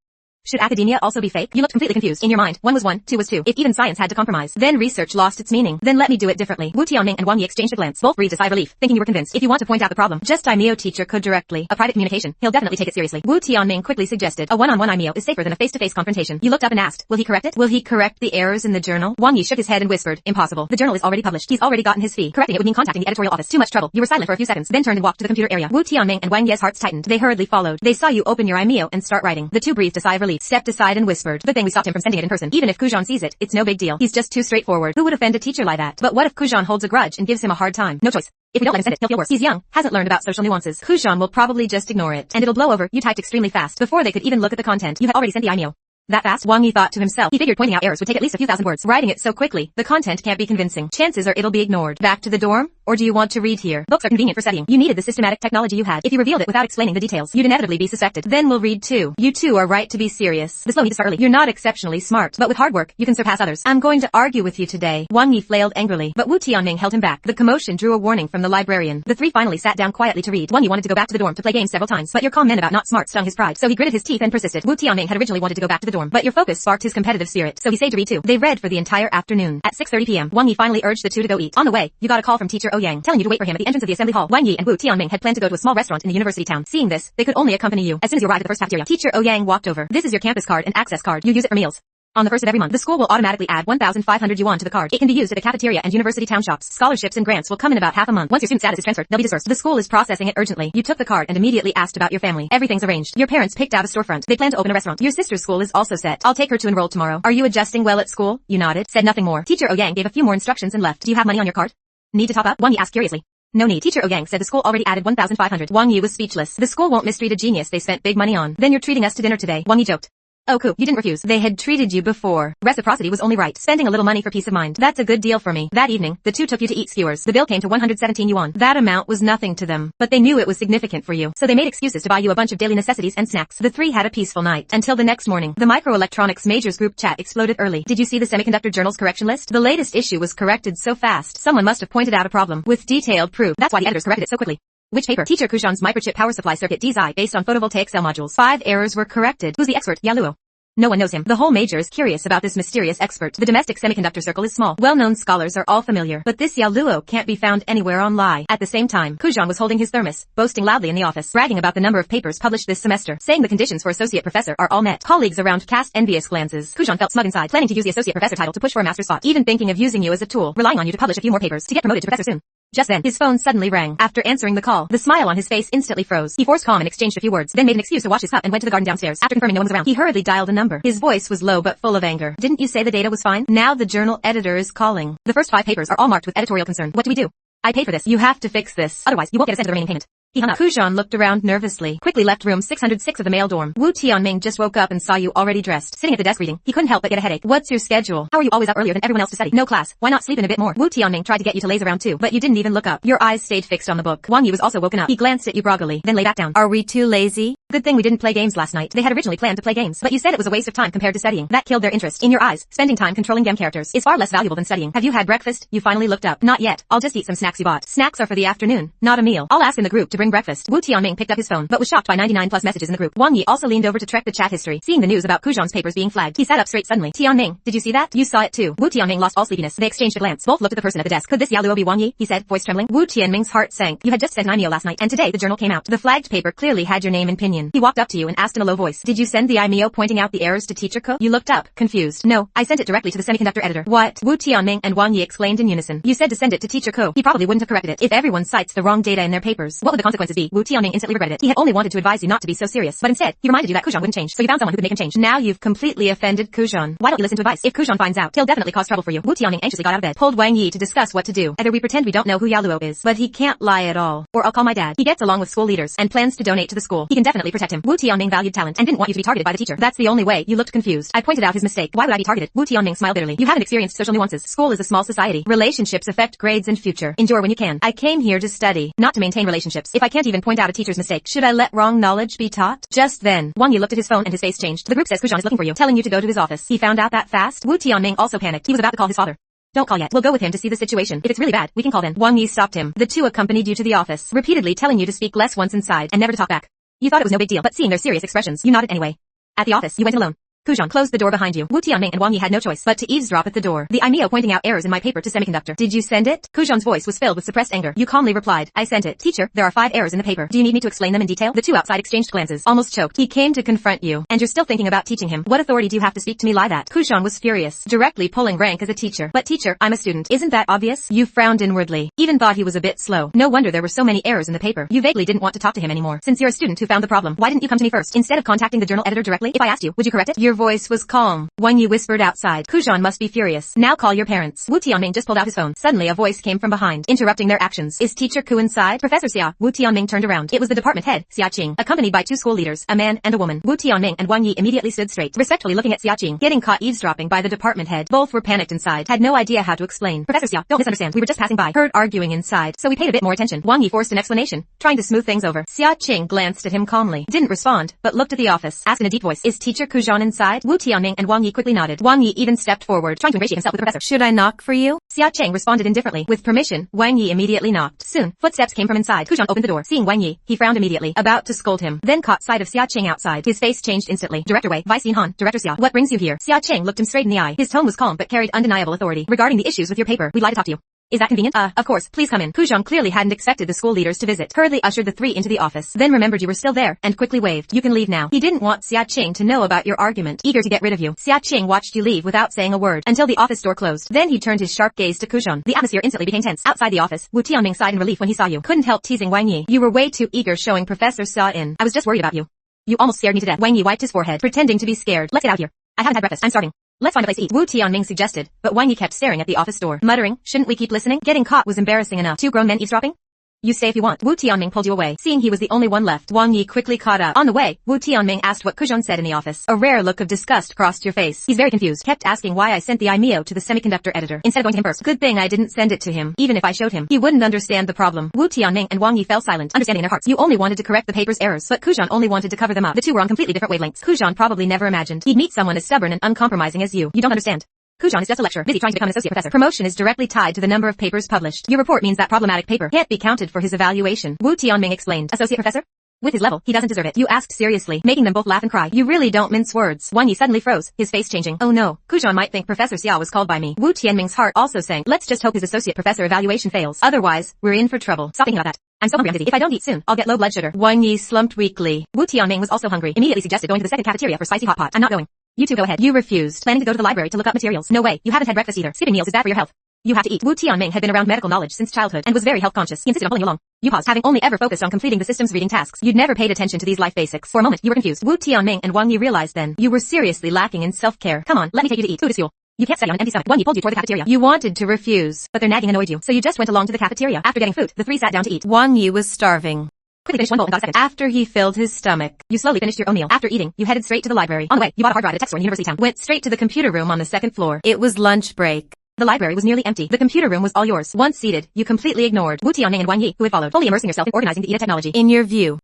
Should academia also be fake? You looked completely confused. In your mind, 1 was 1, 2 was 2. If even science had to compromise, then research lost its meaning. Then let me do it differently. Wu Tianming and Wang Yi exchanged a glance. Both breathed a sigh of relief, thinking you were convinced. If you want to point out the problem, just IMEO teacher could directly. A private communication. He'll definitely take it seriously. Wu Tianming quickly suggested. A one-on-one IMEO is safer than a face-to-face confrontation. You looked up and asked, will he correct it? Will he correct the errors in the journal? Wang Yi shook his head and whispered, impossible. The journal is already published. He's already gotten his fee. Correcting it would mean contacting the editorial office. Too much trouble. You were silent for a few seconds, then turned and walked to the computer area. Wu Tianming and Wang Ye's hearts tightened. They hurriedly followed. They saw you open your IMEO and start writing. The two breathed a sigh of relief, stepped aside and whispered. Good thing we stopped him from sending it in person. Even if Kujan sees it, it's no big deal. He's just too straightforward. Who would offend a teacher like that? But what if Kujan holds a grudge and gives him a hard time? No choice. If we don't let him send it, he'll feel worse. He's young, hasn't learned about social nuances. Kujan will probably just ignore it, and it'll blow over. You typed extremely fast. Before they could even look at the content, you had already sent the IMEO. That fast? Wang Yi thought to himself. He figured pointing out errors would take at least a few thousand words. Writing it so quickly, the content can't be convincing. Chances are it'll be ignored. Back to the dorm? Or do you want to read here? Books are convenient for studying. You needed the systematic technology you had. If you revealed it without explaining the details, you'd inevitably be suspected. Then we'll read too. You two are right to be serious. The slow need to start early. You're not exceptionally smart, but with hard work, you can surpass others. I'm going to argue with you today. Wang Yi flailed angrily, but Wu Tianming held him back. The commotion drew a warning from the librarian. The 3 finally sat down quietly to read. Wang Yi wanted to go back to the dorm to play games several times, but your calm men about not smart stung his pride, so he gritted his teeth and persisted. Wu Tianming had originally wanted to go back to the dorm, but your focus sparked his competitive spirit, so he stayed to read too. They read for the entire afternoon. At 6:30 p.m., Wang Yi finally urged the two to go eat. On the way, you got a call from teacher Ouyang, telling you to wait for him at the entrance of the assembly hall. Wang Yi and Wu Tianming had planned to go to a small restaurant in the university town. Seeing this, they could only accompany you. As soon as you arrived at the first cafeteria, teacher Ouyang walked over. This is your campus card and access card. You use it for meals. On the 1st of every month, the school will automatically add 1,500 yuan to the card. It can be used at the cafeteria and university town shops. Scholarships and grants will come in about half a month. Once your student status is transferred, they'll be dispersed. The school is processing it urgently. You took the card and immediately asked about your family. Everything's arranged. Your parents picked out a storefront. They plan to open a restaurant. Your sister's school is also set. I'll take her to enroll tomorrow. Are you adjusting well at school? You nodded. Said nothing more. Teacher Ouyang gave a few more instructions and left. Do you have money on your card? Need to top up? Wang Yi asked curiously. No need. Teacher Ouyang said the school already added 1,500. Wang Yi was speechless. The school won't mistreat a genius they spent big money on. Then you're treating us to dinner today. Wang Yi joked. Oh cool, you didn't refuse. They had treated you before. Reciprocity was only right. Spending a little money for peace of mind. That's a good deal for me. That evening, the two took you to eat skewers. The bill came to 117 yuan. That amount was nothing to them, but they knew it was significant for you, so they made excuses to buy you a bunch of daily necessities and snacks. The 3 had a peaceful night. Until the next morning, the microelectronics majors group chat exploded early. Did you see the semiconductor journal's correction list? The latest issue was corrected so fast. Someone must have pointed out a problem with detailed proof. That's why the editors corrected it so quickly. Which paper? Teacher Kujan's microchip power supply circuit DSI based on photovoltaic cell modules. 5 errors were corrected. Who's the expert? Yaluo. No one knows him. The whole major is curious about this mysterious expert. The domestic semiconductor circle is small. Well-known scholars are all familiar. But this Yao Luo can't be found anywhere online. At the same time, Kujan was holding his thermos, boasting loudly in the office, bragging about the number of papers published this semester, saying the conditions for associate professor are all met. Colleagues around cast envious glances. Kujan felt smug inside, planning to use the associate professor title to push for a master's spot, even thinking of using you as a tool, relying on you to publish a few more papers to get promoted to professor soon. Just then, his phone suddenly rang. After answering the call, the smile on his face instantly froze. He forced calm and exchanged a few words, then made an excuse to wash his cup and went to the garden downstairs. After confirming no one was around, he hurriedly dialed a number. His voice was low but full of anger. Didn't you say the data was fine? Now the journal editor is calling. The first 5 papers are all marked with editorial concern. What do we do? I paid for this. You have to fix this. Otherwise, you won't get a cent of the remaining payment. He hung up. Kujan looked around nervously, quickly left room 606 of the male dorm. Wu Tianming just woke up and saw you already dressed, sitting at the desk reading. He couldn't help but get a headache. What's your schedule? How are you always up earlier than everyone else to study? No class. Why not sleep in a bit more? Wu Tianming tried to get you to laze around too, but you didn't even look up. Your eyes stayed fixed on the book. Wang Yi was also woken up. He glanced at you groggily, then lay back down. Are we too lazy? Good thing we didn't play games last night. They had originally planned to play games, but you said it was a waste of time compared to studying. That killed their interest. In your eyes, spending time controlling game characters is far less valuable than studying. Have you had breakfast? You finally looked up. Not yet. I'll just eat some snacks you bought. Snacks are for the afternoon, not a meal. I'll ask in the group to bring breakfast. Wu Tianming picked up his phone, but was shocked by 99 plus messages in the group. Wang Yi also leaned over to check the chat history. Seeing the news about Kujan's papers being flagged, he sat up straight suddenly. Tianming, did you see that? You saw it too. Wu Tianming lost all sleepiness. They exchanged a glance. Both looked at the person at the desk. Could this Yao Luo be Wang Yi? He said, voice trembling. Wu Tianming's heart sank. You had just sent an email last night, and today the journal came out. The flagged paper clearly had your name and pinyin. He walked up to you and asked in a low voice, did you send the IMEO pointing out the errors to teacher Ko? You looked up, confused. No, I sent it directly to the semiconductor editor. What? Wu Tianming and Wang Yi exclaimed in unison. You said to send it to teacher Ko. He probably wouldn't have corrected it. If everyone cites the wrong data in their papers, what would the consequences be? Wu Tianming instantly regretted it. He had only wanted to advise you not to be so serious, but instead, he reminded you that Kujan wouldn't change, so you found someone who could make him change. Now you've completely offended Kujan. Why don't you listen to advice? If Kujan finds out, he'll definitely cause trouble for you. Wu Tianming anxiously got out of bed, pulled Wang Yi to discuss what to do. Either we pretend we don't know who Yao Luo is, but he can't lie at all, or I'll call my dad. He gets along with school leaders and plans to donate to the school. He can definitely protect him. Wu Tianming valued talent and didn't want you to be targeted by the teacher. That's the only way. You looked confused. I pointed out his mistake. Why would I be targeted? Wu Tianming smiled bitterly. You haven't experienced social nuances. School is a small society. Relationships affect grades and future. Endure when you can. I came here to study, not to maintain relationships. If I can't even point out a teacher's mistake, should I let wrong knowledge be taught? Just then, Wang Yi looked at his phone and his face changed. The group says Kujan is looking for you, telling you to go to his office. He found out that fast? Wu Tianming also panicked. He was about to call his father. Don't call yet. We'll go with him to see the situation. If it's really bad, we can call then. Wang Yi stopped him. The two accompanied you to the office, repeatedly telling you to speak less once inside and never to talk back. You thought it was no big deal, but seeing their serious expressions, you nodded anyway. At the office, you went in alone. Kujan closed the door behind you. Wu Tianming and Wang Yi had no choice but to eavesdrop at the door. The IMEO pointing out errors in my paper to semiconductor. Did you send it? Kujan's voice was filled with suppressed anger. You calmly replied, I sent it. Teacher, there are 5 errors in the paper. Do you need me to explain them in detail? The two outside exchanged glances, almost choked. He came to confront you, and you're still thinking about teaching him. What authority do you have to speak to me like that? Kujan was furious, directly pulling rank as a teacher. But teacher, I'm a student. Isn't that obvious? You frowned inwardly. Even thought he was a bit slow. No wonder there were so many errors in the paper. You vaguely didn't want to talk to him anymore. Since you're a student who found the problem, why didn't you come to me first, instead of contacting the journal editor directly? If I asked you, would you correct it? Your voice was calm. Wang Yi whispered outside. Kujan must be furious. Now call your parents. Wu Tianming just pulled out his phone. Suddenly a voice came from behind, interrupting their actions. Is teacher Ku inside? Professor Xia. Wu Tianming turned around. It was the department head, Xia Qing, accompanied by 2 school leaders, a man and a woman. Wu Tianming and Wang Yi immediately stood straight, respectfully looking at Xia Qing, getting caught eavesdropping by the department head. Both were panicked inside, had no idea how to explain. Professor Xia, don't misunderstand. We were just passing by, heard arguing inside, so we paid a bit more attention. Wang Yi forced an explanation, trying to smooth things over. Xia Qing glanced at him calmly, didn't respond, but looked at the office, asked in a deep voice, is teacher Kujan inside? Wu Tianming and Wang Yi quickly nodded. Wang Yi even stepped forward, trying to ingratiate himself with the professor. Should I knock for you? Xia Cheng responded indifferently. With permission, Wang Yi immediately knocked. Soon, footsteps came from inside. Kujan opened the door. Seeing Wang Yi, he frowned immediately, about to scold him. Then caught sight of Xia Cheng outside. His face changed instantly. Director Wei, Vice Dean Han, Director Xia, what brings you here? Xia Cheng looked him straight in the eye. His tone was calm but carried undeniable authority. Regarding the issues with your paper, we'd like to talk to you. Is that convenient? Of course. Please come in. Kujan clearly hadn't expected the school leaders to visit. Hurriedly ushered the 3 into the office. Then remembered you were still there, and quickly waved. You can leave now. He didn't want Xia Qing to know about your argument, eager to get rid of you. Xia Qing watched you leave without saying a word, until the office door closed. Then he turned his sharp gaze to Kujan. The atmosphere instantly became tense. Outside the office, Wu Tianming sighed in relief when he saw you. Couldn't help teasing Wang Yi. You were way too eager showing Professor Xia in. I was just worried about you. You almost scared me to death. Wang Yi wiped his forehead, pretending to be scared. Let's get out of here. I haven't had breakfast. I'm starving. Let's find a place to eat. Wu Tianming suggested, but Wang Yi kept staring at the office door, muttering, shouldn't we keep listening? Getting caught was embarrassing enough. 2 grown men eavesdropping? You stay if you want. Wu Tianming pulled you away. Seeing he was the only one left, Wang Yi quickly caught up. On the way, Wu Tianming asked what Kujan said in the office. A rare look of disgust crossed your face. He's very confused. Kept asking why I sent the IMEO to the semiconductor editor, instead of going to him first. Good thing I didn't send it to him. Even if I showed him, he wouldn't understand the problem. Wu Tianming and Wang Yi fell silent, understanding in their hearts. You only wanted to correct the paper's errors, but Kujan only wanted to cover them up. The two were on completely different wavelengths. Kujan probably never imagined he'd meet someone as stubborn and uncompromising as you. You don't understand. Kujan is just a lecturer, busy trying to become an associate professor. Promotion is directly tied to the number of papers published. Your report means that problematic paper can't be counted for his evaluation. Wu Tianming explained. Associate professor? With his level, he doesn't deserve it. You asked seriously, making them both laugh and cry. You really don't mince words. Wang Yi suddenly froze, his face changing. Oh no, Kuzhan might think Professor Xiao was called by me. Wu Tianming's heart also sank. Let's just hope his associate professor evaluation fails. Otherwise, we're in for trouble. Stop thinking about that. I'm so hungry, I'm dizzy. If I don't eat soon, I'll get low blood sugar. Wang Yi slumped weakly. Wu Tianming was also hungry. Immediately suggested going to the second cafeteria for spicy hot pot. I'm not going. You two go ahead. You refused. Planning to go to the library to look up materials. No way. You haven't had breakfast either. Skipping meals is bad for your health. You have to eat. Wu Tianming had been around medical knowledge since childhood and was very health conscious. He insisted on pulling you along. You paused, having only ever focused on completing the system's reading tasks. You'd never paid attention to these life basics. For a moment, you were confused. Wu Tianming and Wang Yi realized then you were seriously lacking in self-care. Come on, let me take you to eat. Food is fuel. You can't study on an empty stomach. Wang Yi pulled you toward the cafeteria. You wanted to refuse, but their nagging annoyed you, so you just went along to the cafeteria. After getting food, the three sat down to eat. Wang Yi was starving. Quickly finished one bowl and got a second. After he filled his stomach, you slowly finished your own meal. After eating, you headed straight to the library. On the way, you bought a hard drive at a tech store in University Town. Went straight to the computer room on the second floor. It was lunch break. The library was nearly empty. The computer room was all yours. Once seated, you completely ignored Wu Tianming and Wang Yi, who had followed, fully immersing yourself in organizing the EDA technology. In your view,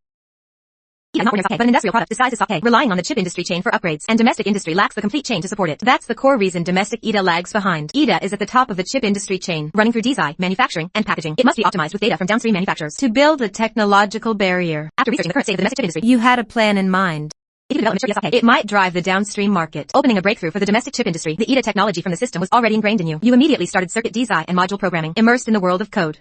EDA not but an industrial product disguised as SOC, relying on the chip industry chain for upgrades, and domestic industry lacks the complete chain to support it. That's the core reason domestic EDA lags behind. EDA is at the top of the chip industry chain, running through design, manufacturing, and packaging. It must be optimized with data from downstream manufacturers to build a technological barrier. After researching the current state of the domestic chip industry, you had a plan in mind. If you develop yes, okay. It might drive the downstream market, opening a breakthrough for the domestic chip industry. The EDA technology from the system was already ingrained in you. You immediately started circuit design and module programming, immersed in the world of code.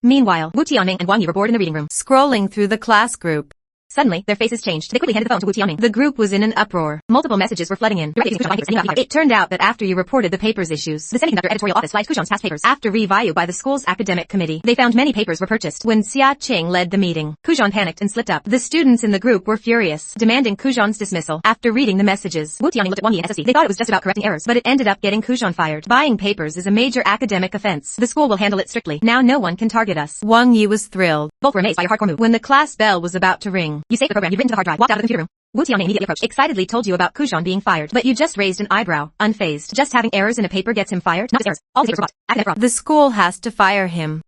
Meanwhile, Wu Tianming and Wang Yi were bored in the reading room, scrolling through the class group. Suddenly, their faces changed. They quickly handed the phone to Wu Tianming. The group was in an uproar. Multiple messages were flooding in. It turned out that after you reported the papers issues, the semiconductor editorial office flagged Kuzhan's past papers. After review by the school's academic committee, they found many papers were purchased. When Xia Qing led the meeting, Kuzhan panicked and slipped up. The students in the group were furious, demanding Kuzhan's dismissal. After reading the messages, Wu Tianming looked at Wang Yi and SOC. They thought it was just about correcting errors, but it ended up getting Kuzhan fired. Buying papers is a major academic offense. The school will handle it strictly. Now no one can target us. Wang Yi was thrilled. Both were amazed by your hardcore move. When the class bell was about to ring, you saved the program you'd written to the hard drive, walked out of the computer room. Wu Tianming immediately approached, excitedly told you about Kuzhan being fired, but you just raised an eyebrow, unfazed. Just having errors in a paper gets him fired? Not just errors. All his papers were bought. Academic fraud. The school has to fire him.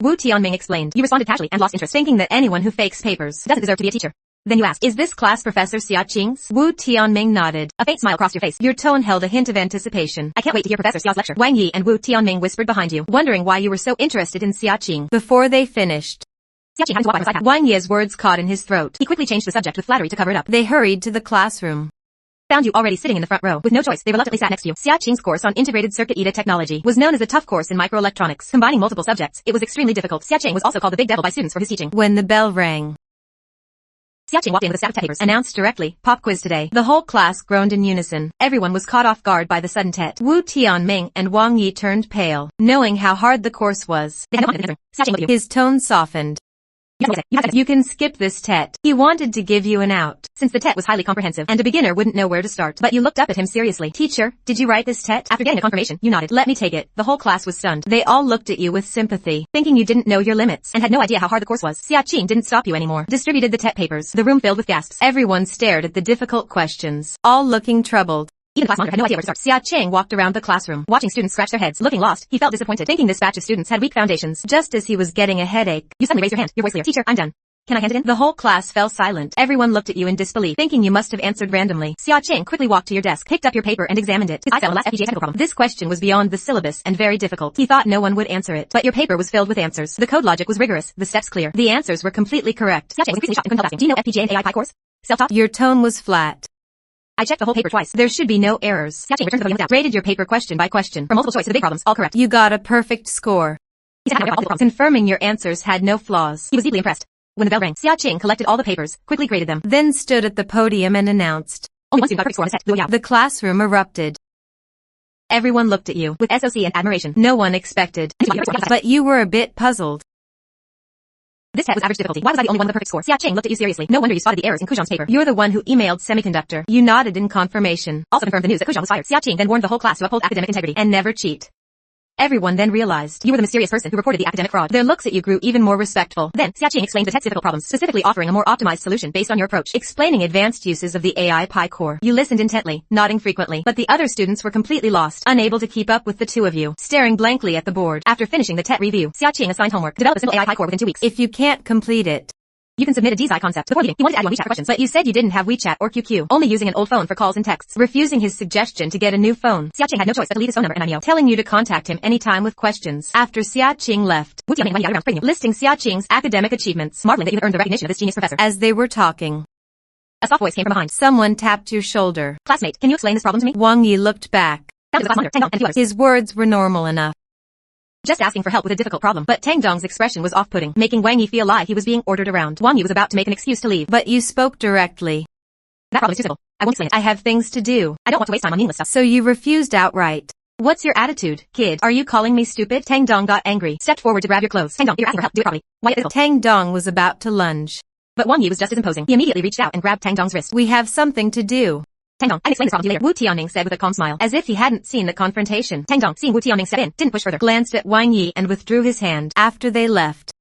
Wu Tianming explained. You responded casually and lost interest, thinking that anyone who fakes papers doesn't deserve to be a teacher. Then you asked, is this class Professor Xia Qing's? Wu Tianming nodded. A faint smile crossed your face. Your tone held a hint of anticipation. I can't wait to hear Professor Xiao's lecture. Wang Yi and Wu Tianming whispered behind you, wondering why you were so interested in Xia Qing. Before they finished, Xia Qing having to walk by her side. Wang Yi's words caught in his throat. He quickly changed the subject with flattery to cover it up. They hurried to the classroom. Found you already sitting in the front row. With no choice, they reluctantly sat next to you. Xia Qing's course on integrated circuit EDA technology was known as a tough course in microelectronics. Combining multiple subjects, it was extremely difficult. Xia Qing was also called the Big Devil by students for his teaching. When the bell rang, Xia Qing walked in with a stack of papers, announced directly, pop quiz today. The whole class groaned in unison. Everyone was caught off guard by the sudden tet. Wu Tianming and Wang Yi turned pale, knowing how hard the course was. They had no confidence in Xia Qing looked at you. His tone softened. You can skip this tet. He wanted to give you an out, since the tet was highly comprehensive, and a beginner wouldn't know where to start. But you looked up at him seriously. Teacher, did you write this tet? After getting a confirmation, you nodded. Let me take it. The whole class was stunned. They all looked at you with sympathy, thinking you didn't know your limits, and had no idea how hard the course was. Xia Qing didn't stop you anymore. Distributed the tet papers. The room filled with gasps. Everyone stared at the difficult questions, all looking troubled. Even the class monitor had no idea where to start. Xia Qing walked around the classroom, watching students scratch their heads. Looking lost, he felt disappointed, thinking this batch of students had weak foundations. Just as he was getting a headache, you suddenly raised your hand, your voice clear. Teacher, I'm done. Can I hand it in? The whole class fell silent. Everyone looked at you in disbelief, thinking you must have answered randomly. Xia Qing quickly walked to your desk, picked up your paper and examined it. His eyes fell on the last FPGA technical problem. This question was beyond the syllabus and very difficult. He thought no one would answer it. But your paper was filled with answers. The code logic was rigorous, the steps clear. The answers were completely correct. Xia Qing was increasingly shocked and couldn't help asking, do you know FPGA and AI Pi cores? Self-taught? Your tone was flat. I checked the whole paper twice. There should be no errors. Xia Qing returned to the podium with doubt. Rated your paper question by question. From multiple choice to the big problems, all correct. You got a perfect score. He said, confirming your answers had no flaws. He was deeply impressed. When the bell rang, Xia Qing collected all the papers, quickly graded them, then stood at the podium and announced, only one student got a perfect score on the test. The classroom erupted. Everyone looked at you with SOC and admiration. No one expected. But you were a bit puzzled. This test was average difficulty. Why was I the only one with a perfect score? Xia Qing looked at you seriously. No wonder you spotted the errors in Kuzhan's paper. You're the one who emailed Semiconductor. You nodded in confirmation. Also confirmed the news that Kuzhan was fired. Xia Qing then warned the whole class to uphold academic integrity and never cheat. Everyone then realized you were the mysterious person who reported the academic fraud. Their looks at you grew even more respectful. Then, Xia Qing explained the test's difficult problems, specifically offering a more optimized solution based on your approach, explaining advanced uses of the AI Pi core. You listened intently, nodding frequently, but the other students were completely lost, unable to keep up with the two of you, staring blankly at the board. After finishing the TET review, Xia Qing assigned homework. Develop a simple AI Pi core within 2 weeks. If you can't complete it, You can submit a DZI concept. Before leaving, he wanted to add you on WeChat for questions, but you said you didn't have WeChat or QQ, only using an old phone for calls and texts, refusing his suggestion to get a new phone. Xiaoqing had no choice but to leave his phone number and IMEO, telling you to contact him anytime with questions. After Xiaoqing left, Wu Tianming went around praising you, listing Xiaoqing's academic achievements, marveling that you have earned the recognition of this genius professor. As they were talking, a soft voice came from behind. Someone tapped your shoulder. Classmate, can you explain this problem to me? Wang Yi looked back. His words were normal enough. Just asking for help with a difficult problem, but Tang Dong's expression was off-putting, making Wang Yi feel like he was being ordered around. Wang Yi was about to make an excuse to leave. But you spoke directly. That problem is too simple. I won't explain it. I have things to do. I don't want to waste time on meaningless stuff. So you refused outright. What's your attitude, kid? Are you calling me stupid? Tang Dong got angry, stepped forward to grab your clothes. Tang Dong, you're asking for help. Do it properly. Why is it? Tang Dong was about to lunge. But Wang Yi was just as imposing. He immediately reached out and grabbed Tang Dong's wrist. We have something to do. Tang Dong, I'll explain this problem to you later. Wu Tianming said with a calm smile, as if he hadn't seen the confrontation. Tang Dong, seeing Wu Tianming step in, didn't push further, glanced at Wang Yi and withdrew his hand. After they left,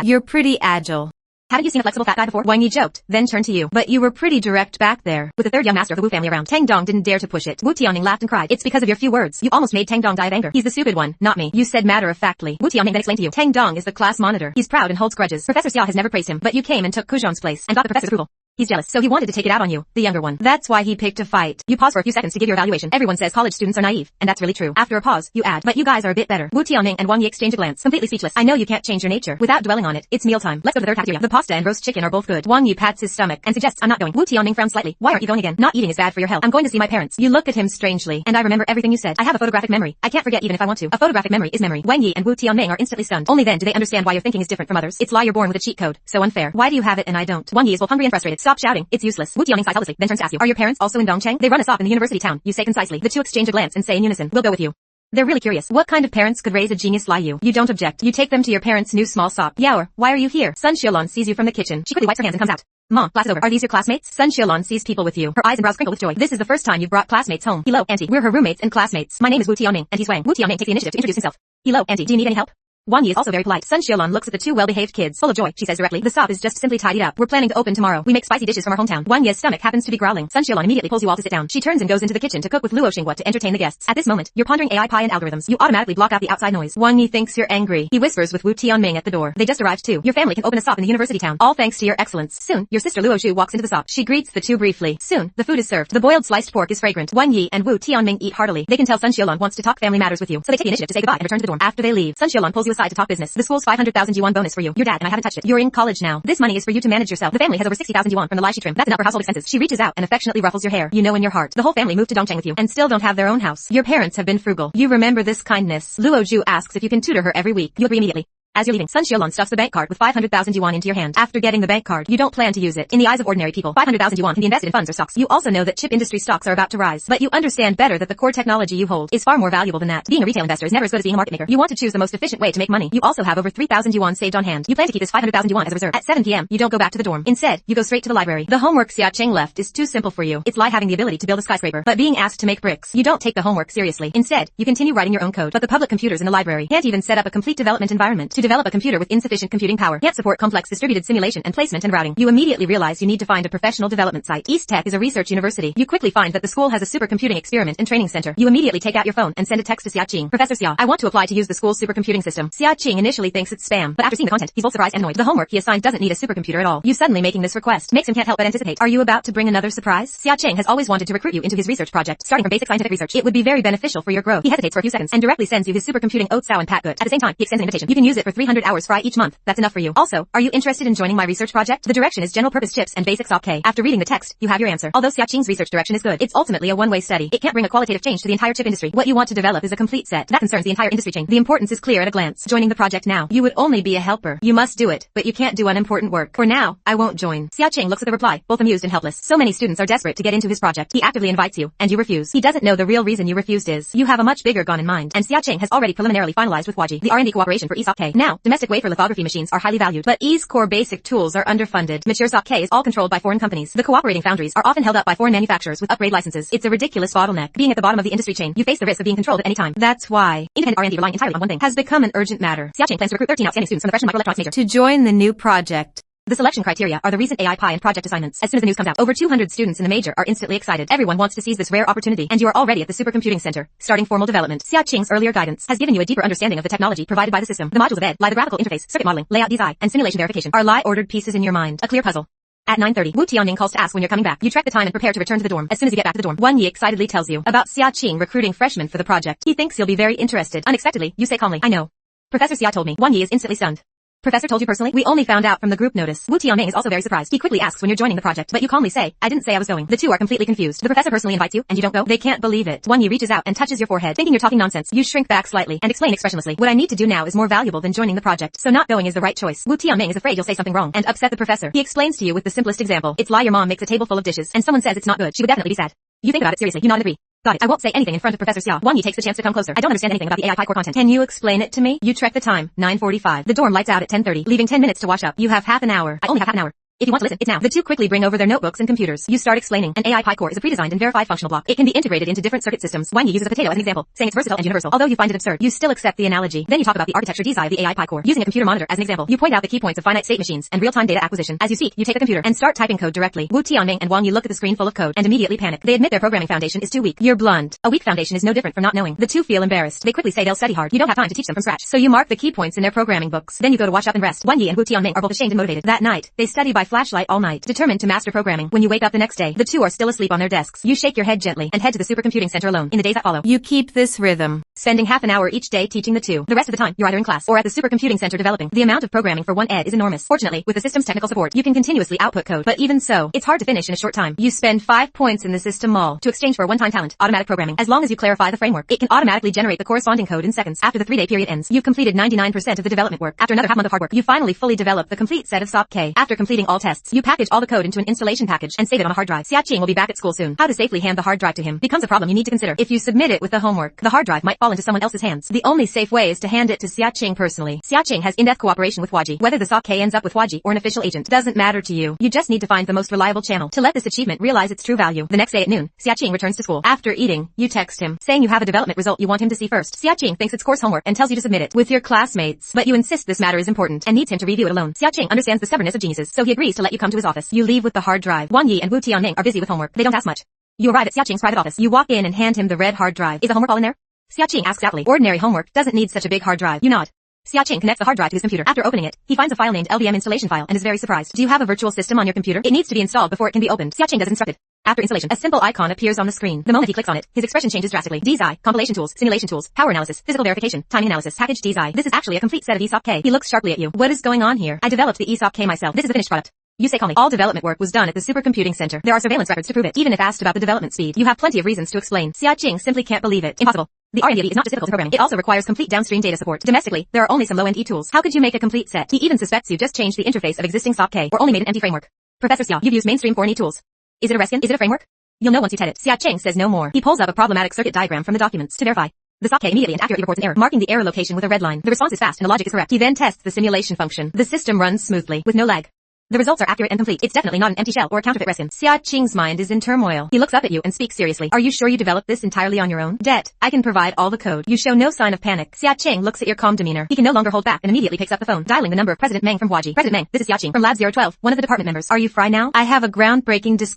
you're pretty agile. Haven't you seen a flexible fat guy before? Wang Yi joked, then turned to you. But you were pretty direct back there. With the third young master of the Wu family around, Tang Dong didn't dare to push it. Wu Tianming laughed and cried. It's because of your few words. You almost made Tang Dong die of anger. He's the stupid one, not me. You said matter-of-factly. Wu Tianming then explained to you. Tang Dong is the class monitor. He's proud and holds grudges. Professor Xia has never praised him, but you came and took Kuzhon's place and got the professor's approval. He's jealous, so he wanted to take it out on you, the younger one. That's why he picked a fight. You pause for a few seconds to give your evaluation. Everyone says college students are naive, and that's really true. After a pause, you add, but you guys are a bit better. Wu Tianming and Wang Yi exchange a glance, completely speechless. I know you can't change your nature. Without dwelling on it, it's mealtime. Let's go to the third cafeteria. The pasta and roast chicken are both good. Wang Yi pats his stomach and suggests, I'm not going. Wu Tianming frowns slightly. Why aren't you going again? Not eating is bad for your health. I'm going to see my parents. You look at him strangely, and I remember everything you said. I have a photographic memory. I can't forget even if I want to. A photographic memory is memory. Wang Yi and Wu Tianming are instantly stunned. Only then do they understand why your thinking is different from others. It's lie you're born with a cheat code. So unfair. Why do you have it and I don't? Wang Yi is both hungry and frustrated. Stop shouting. It's useless. Wu Tianming sighs helplessly, then turns to ask you, are your parents also in Dongcheng? They run a shop in the university town. You say concisely. The two exchange a glance and say in unison, we'll go with you. They're really curious. What kind of parents could raise a genius like you? You don't object. You take them to your parents' new small shop. Yaoer, why are you here? Sun Xiaolon sees you from the kitchen. She quickly wipes her hands and comes out. Mom, class is over. Are these your classmates? Sun Xiaolon sees people with you. Her eyes and brows crinkle with joy. This is the first time you've brought classmates home. Hello, Auntie. We're her roommates and classmates. My name is Wu Tianming, and he's Wang. Wu Tianming takes the initiative to introduce himself. Hello, Auntie. Do you need any help? Wang Yi is also very polite. Sun Xiaolon looks at the two well-behaved kids. Full of joy, she says directly. The shop is just simply tidied up. We're planning to open tomorrow. We make spicy dishes from our hometown. Wang Yi's stomach happens to be growling. Sun Xiaolon immediately pulls you all to sit down. She turns and goes into the kitchen to cook with Luo Xinghua to entertain the guests. At this moment, you're pondering AI pie and algorithms. You automatically block out the outside noise. Wang Yi thinks you're angry. He whispers with Wu Tianming at the door. They just arrived too. Your family can open a shop in the university town. All thanks to your excellence. Soon, your sister Luo Xu walks into the shop. She greets the two briefly. Soon, the food is served. The boiled sliced pork is fragrant. Wang Yi and Wu Tianming eat heartily. They can tell Sun Xiaolon wants to talk family matters with you. So they take the initiative to say goodbye and return to the dorm. After they leave, Sun Xiaolon pulls you aside to talk business. The school's 500,000 yuan bonus for you. Your dad and I haven't touched it. You're in college now. This money is for you to manage yourself. The family has over 60,000 yuan from the Lai Shi trim. That's enough for household expenses. She reaches out and affectionately ruffles your hair. You know in your heart. The whole family moved to Dongcheng with you and still don't have their own house. Your parents have been frugal. You remember this kindness. Luo Zhu asks if you can tutor her every week. You agree immediately. As you're leaving, Sun Xiaolon stuffs the bank card with 500,000 yuan into your hand. After getting the bank card, you don't plan to use it. In the eyes of ordinary people, 500,000 yuan can be invested in funds or stocks. You also know that chip industry stocks are about to rise, but you understand better that the core technology you hold is far more valuable than that. Being a retail investor is never as good as being a market maker. You want to choose the most efficient way to make money. You also have over 3,000 yuan saved on hand. You plan to keep this 500,000 yuan as a reserve. At 7 p.m., you don't go back to the dorm. Instead, you go straight to the library. The homework Xiaoqing left is too simple for you. It's like having the ability to build a skyscraper, but being asked to make bricks. You don't take the homework seriously. Instead, you continue writing your own code. But the public computers in the library can't even set up a complete development environment to develop a computer with insufficient computing power. Can't support complex distributed simulation and placement and routing. You immediately realize you need to find a professional development site. East Tech is a research university. You quickly find that the school has a supercomputing experiment and training center. You immediately take out your phone and send a text to Xiaoqing. Professor Xia, I want to apply to use the school's supercomputing system. Xiaoqing initially thinks it's spam, but after seeing the content, he's both surprised and annoyed. The homework he assigned doesn't need a supercomputer at all. You suddenly making this request makes him can't help but anticipate. Are you about to bring another surprise? Xiaoqing has always wanted to recruit you into his research project, starting from basic scientific research. It would be very beneficial for your growth. He hesitates for a few seconds and directly sends you his supercomputing oat sao and pat good. At the same time, he extends an invitation. You can use it for 300 hours fry each month. That's enough for you. Also, are you interested in joining my research project? The direction is general purpose chips and basic SOP K. After reading the text, you have your answer. Although Xiaoqing's research direction is good, it's ultimately a one-way study. It can't bring a qualitative change to the entire chip industry. What you want to develop is a complete set that concerns the entire industry chain. The importance is clear at a glance. Joining the project now, you would only be a helper. You must do it, but you can't do unimportant work. For now, I won't join. Xiaoqing looks at the reply, both amused and helpless. So many students are desperate to get into his project. He actively invites you, and you refuse. He doesn't know the real reason you refused is you have a much bigger goal in mind. And Xiaoqing has already preliminarily finalized with Huaji the R&D cooperation for ESOP K. Now, domestic wafer lithography machines are highly valued, but E's core basic tools are underfunded. Mature SOP K is all controlled by foreign companies. The cooperating foundries are often held up by foreign manufacturers with upgrade licenses. It's a ridiculous bottleneck. Being at the bottom of the industry chain, you face the risk of being controlled at any time. That's why independent R&D relying entirely on one thing has become an urgent matter. Xiaoqing plans to recruit 13 outstanding students from the fresh microelectronics major to join the new project. The selection criteria are the recent AI Pi and project assignments. As soon as the news comes out, over 200 students in the major are instantly excited. Everyone wants to seize this rare opportunity, and you are already at the Supercomputing Center, starting formal development. Xia Qing's earlier guidance has given you a deeper understanding of the technology provided by the system. The modules of ed lie the graphical interface, circuit modeling, layout design, and simulation verification are ordered pieces in your mind. A clear puzzle. At 9:30, Wu Tianming calls to ask when you're coming back. You track the time and prepare to return to the dorm. As soon as you get back to the dorm, Wang Yi excitedly tells you about Xia Qing recruiting freshmen for the project. He thinks you'll be very interested. Unexpectedly, you say calmly, I know. Professor Xia told me. Wang Yi is instantly stunned. Professor told you personally? We only found out from the group notice. Wu Tianming is also very surprised. He quickly asks when you're joining the project, but you calmly say, I didn't say I was going. The two are completely confused. The professor personally invites you, and you don't go? They can't believe it. Wang Yi reaches out and touches your forehead, thinking you're talking nonsense. You shrink back slightly and explain expressionlessly, what I need to do now is more valuable than joining the project, so not going is the right choice. Wu Tianming is afraid you'll say something wrong and upset the professor. He explains to you with the simplest example. It's lie your mom makes a table full of dishes, and someone says it's not good. She would definitely be sad. You think about it seriously. You nod and agree. Got it. I won't say anything in front of Professor Xia. Wang Yi takes the chance to come closer. I don't understand anything about the AI Pi core content. Can you explain it to me? You check the time. 9:45. The dorm lights out at 10:30, leaving 10 minutes to wash up. You have half an hour. I only have half an hour. If you want to listen, it's now. The two quickly bring over their notebooks and computers. You start explaining. An AI Pi core is a pre-designed and verified functional block. It can be integrated into different circuit systems. Wang Yi uses a potato as an example, saying it's versatile and universal. Although you find it absurd, you still accept the analogy. Then you talk about the architecture design of the AI Pi core. Using a computer monitor as an example, you point out the key points of finite state machines and real-time data acquisition. As you speak, you take a computer and start typing code directly. Wu Tianming and Wang Yi look at the screen full of code and immediately panic. They admit their programming foundation is too weak. You're blunt. A weak foundation is no different from not knowing. The two feel embarrassed. They quickly say they'll study hard. You don't have time to teach them from scratch, so you mark the key points in their programming books. Then you go to wash up and rest. Wang Yi and Wu Tianming are both ashamed and motivated. That night, they study by flashlight all night, determined to master programming. When you wake up the next day, the two are still asleep on their desks. You shake your head gently and head to the Supercomputing Center alone. In the days that follow, you keep this rhythm, spending half an hour each day teaching the two. The rest of the time, you're either in class or at the Supercomputing Center developing. The amount of programming for one ed is enormous. Fortunately, with the system's technical support, you can continuously output code, but even so, it's hard to finish in a short time. You spend 5 points in the system mall to exchange for a one-time talent, automatic programming. As long as you clarify the framework, it can automatically generate the corresponding code in seconds. After the 3-day period ends, you've completed 99% of the development work. After another half month of hard work, you finally fully develop the complete set of SOP K. After completing all tests, you package all the code into an installation package and save it on a hard drive. Xia Qing will be back at school soon. How to safely hand the hard drive to him becomes a problem you need to consider. If you submit it with the homework, the hard drive might fall into someone else's hands. The only safe way is to hand it to Xia Qing personally. Xia Qing has in-depth cooperation with Huaji. Whether the SOP K ends up with Huaji or an official agent doesn't matter to you. You just need to find the most reliable channel to let this achievement realize its true value. The next day at noon, Xia Qing returns to school. After eating, you text him, saying you have a development result you want him to see first. Xia Qing thinks it's course homework and tells you to submit it with your classmates, but you insist this matter is important and needs him to review it alone. Xia Qing understands the stubbornness of geniuses, so he agrees to let you come to his office. You leave with the hard drive. Wang Yi and Wu Tianming are busy with homework. They don't ask much. You arrive at Xia Qing's private office. You walk in and hand him the red hard drive. Is the homework all in there? Xia Qing asks doubtfully. Ordinary homework doesn't need such a big hard drive. You nod. Xia Qing connects the hard drive to his computer. After opening it, he finds a file named LVM installation file and is very surprised. Do you have a virtual system on your computer? It needs to be installed before it can be opened. Xia Qing does instructed. After installation, a simple icon appears on the screen. The moment he clicks on it, his expression changes drastically. DZI, compilation tools, simulation tools, power analysis, physical verification, timing analysis, package DZI. This is actually a complete set of ESOP K. He looks sharply at you. What is going on here? I developed the ESOP K myself. This is the finished product. You say calmly. All development work was done at the Supercomputing Center. There are surveillance records to prove it. Even if asked about the development speed, you have plenty of reasons to explain. Xia Qing simply can't believe it. Impossible. The R&D is not just difficult to programming. It also requires complete downstream data support. Domestically, there are only some low-end e-tools. How could you make a complete set? He even suspects you just changed the interface of existing SOP K or only made an empty framework. Professor Xia, you've used mainstream foreign e-tools. Is it a reskin? Is it a framework? You'll know once you TED it. Xia Qing says no more. He pulls up a problematic circuit diagram from the documents to verify. The SOP K immediately and accurately reports an error, marking the error location with a red line. The response is fast and the logic is correct. He then tests the simulation function. The system runs smoothly, with no lag. The results are accurate and complete. It's definitely not an empty shell or a counterfeit reskin. Xia Qing's mind is in turmoil. He looks up at you and speaks seriously. Are you sure you developed this entirely on your own? I can provide all the code. You show no sign of panic. Xia Qing looks at your calm demeanor. He can no longer hold back and immediately picks up the phone, dialing the number of President Meng from Huaji. President Meng, this is Xia Qing from Lab 012, one of the department members. Are you Fry now? I have a groundbreaking discovery.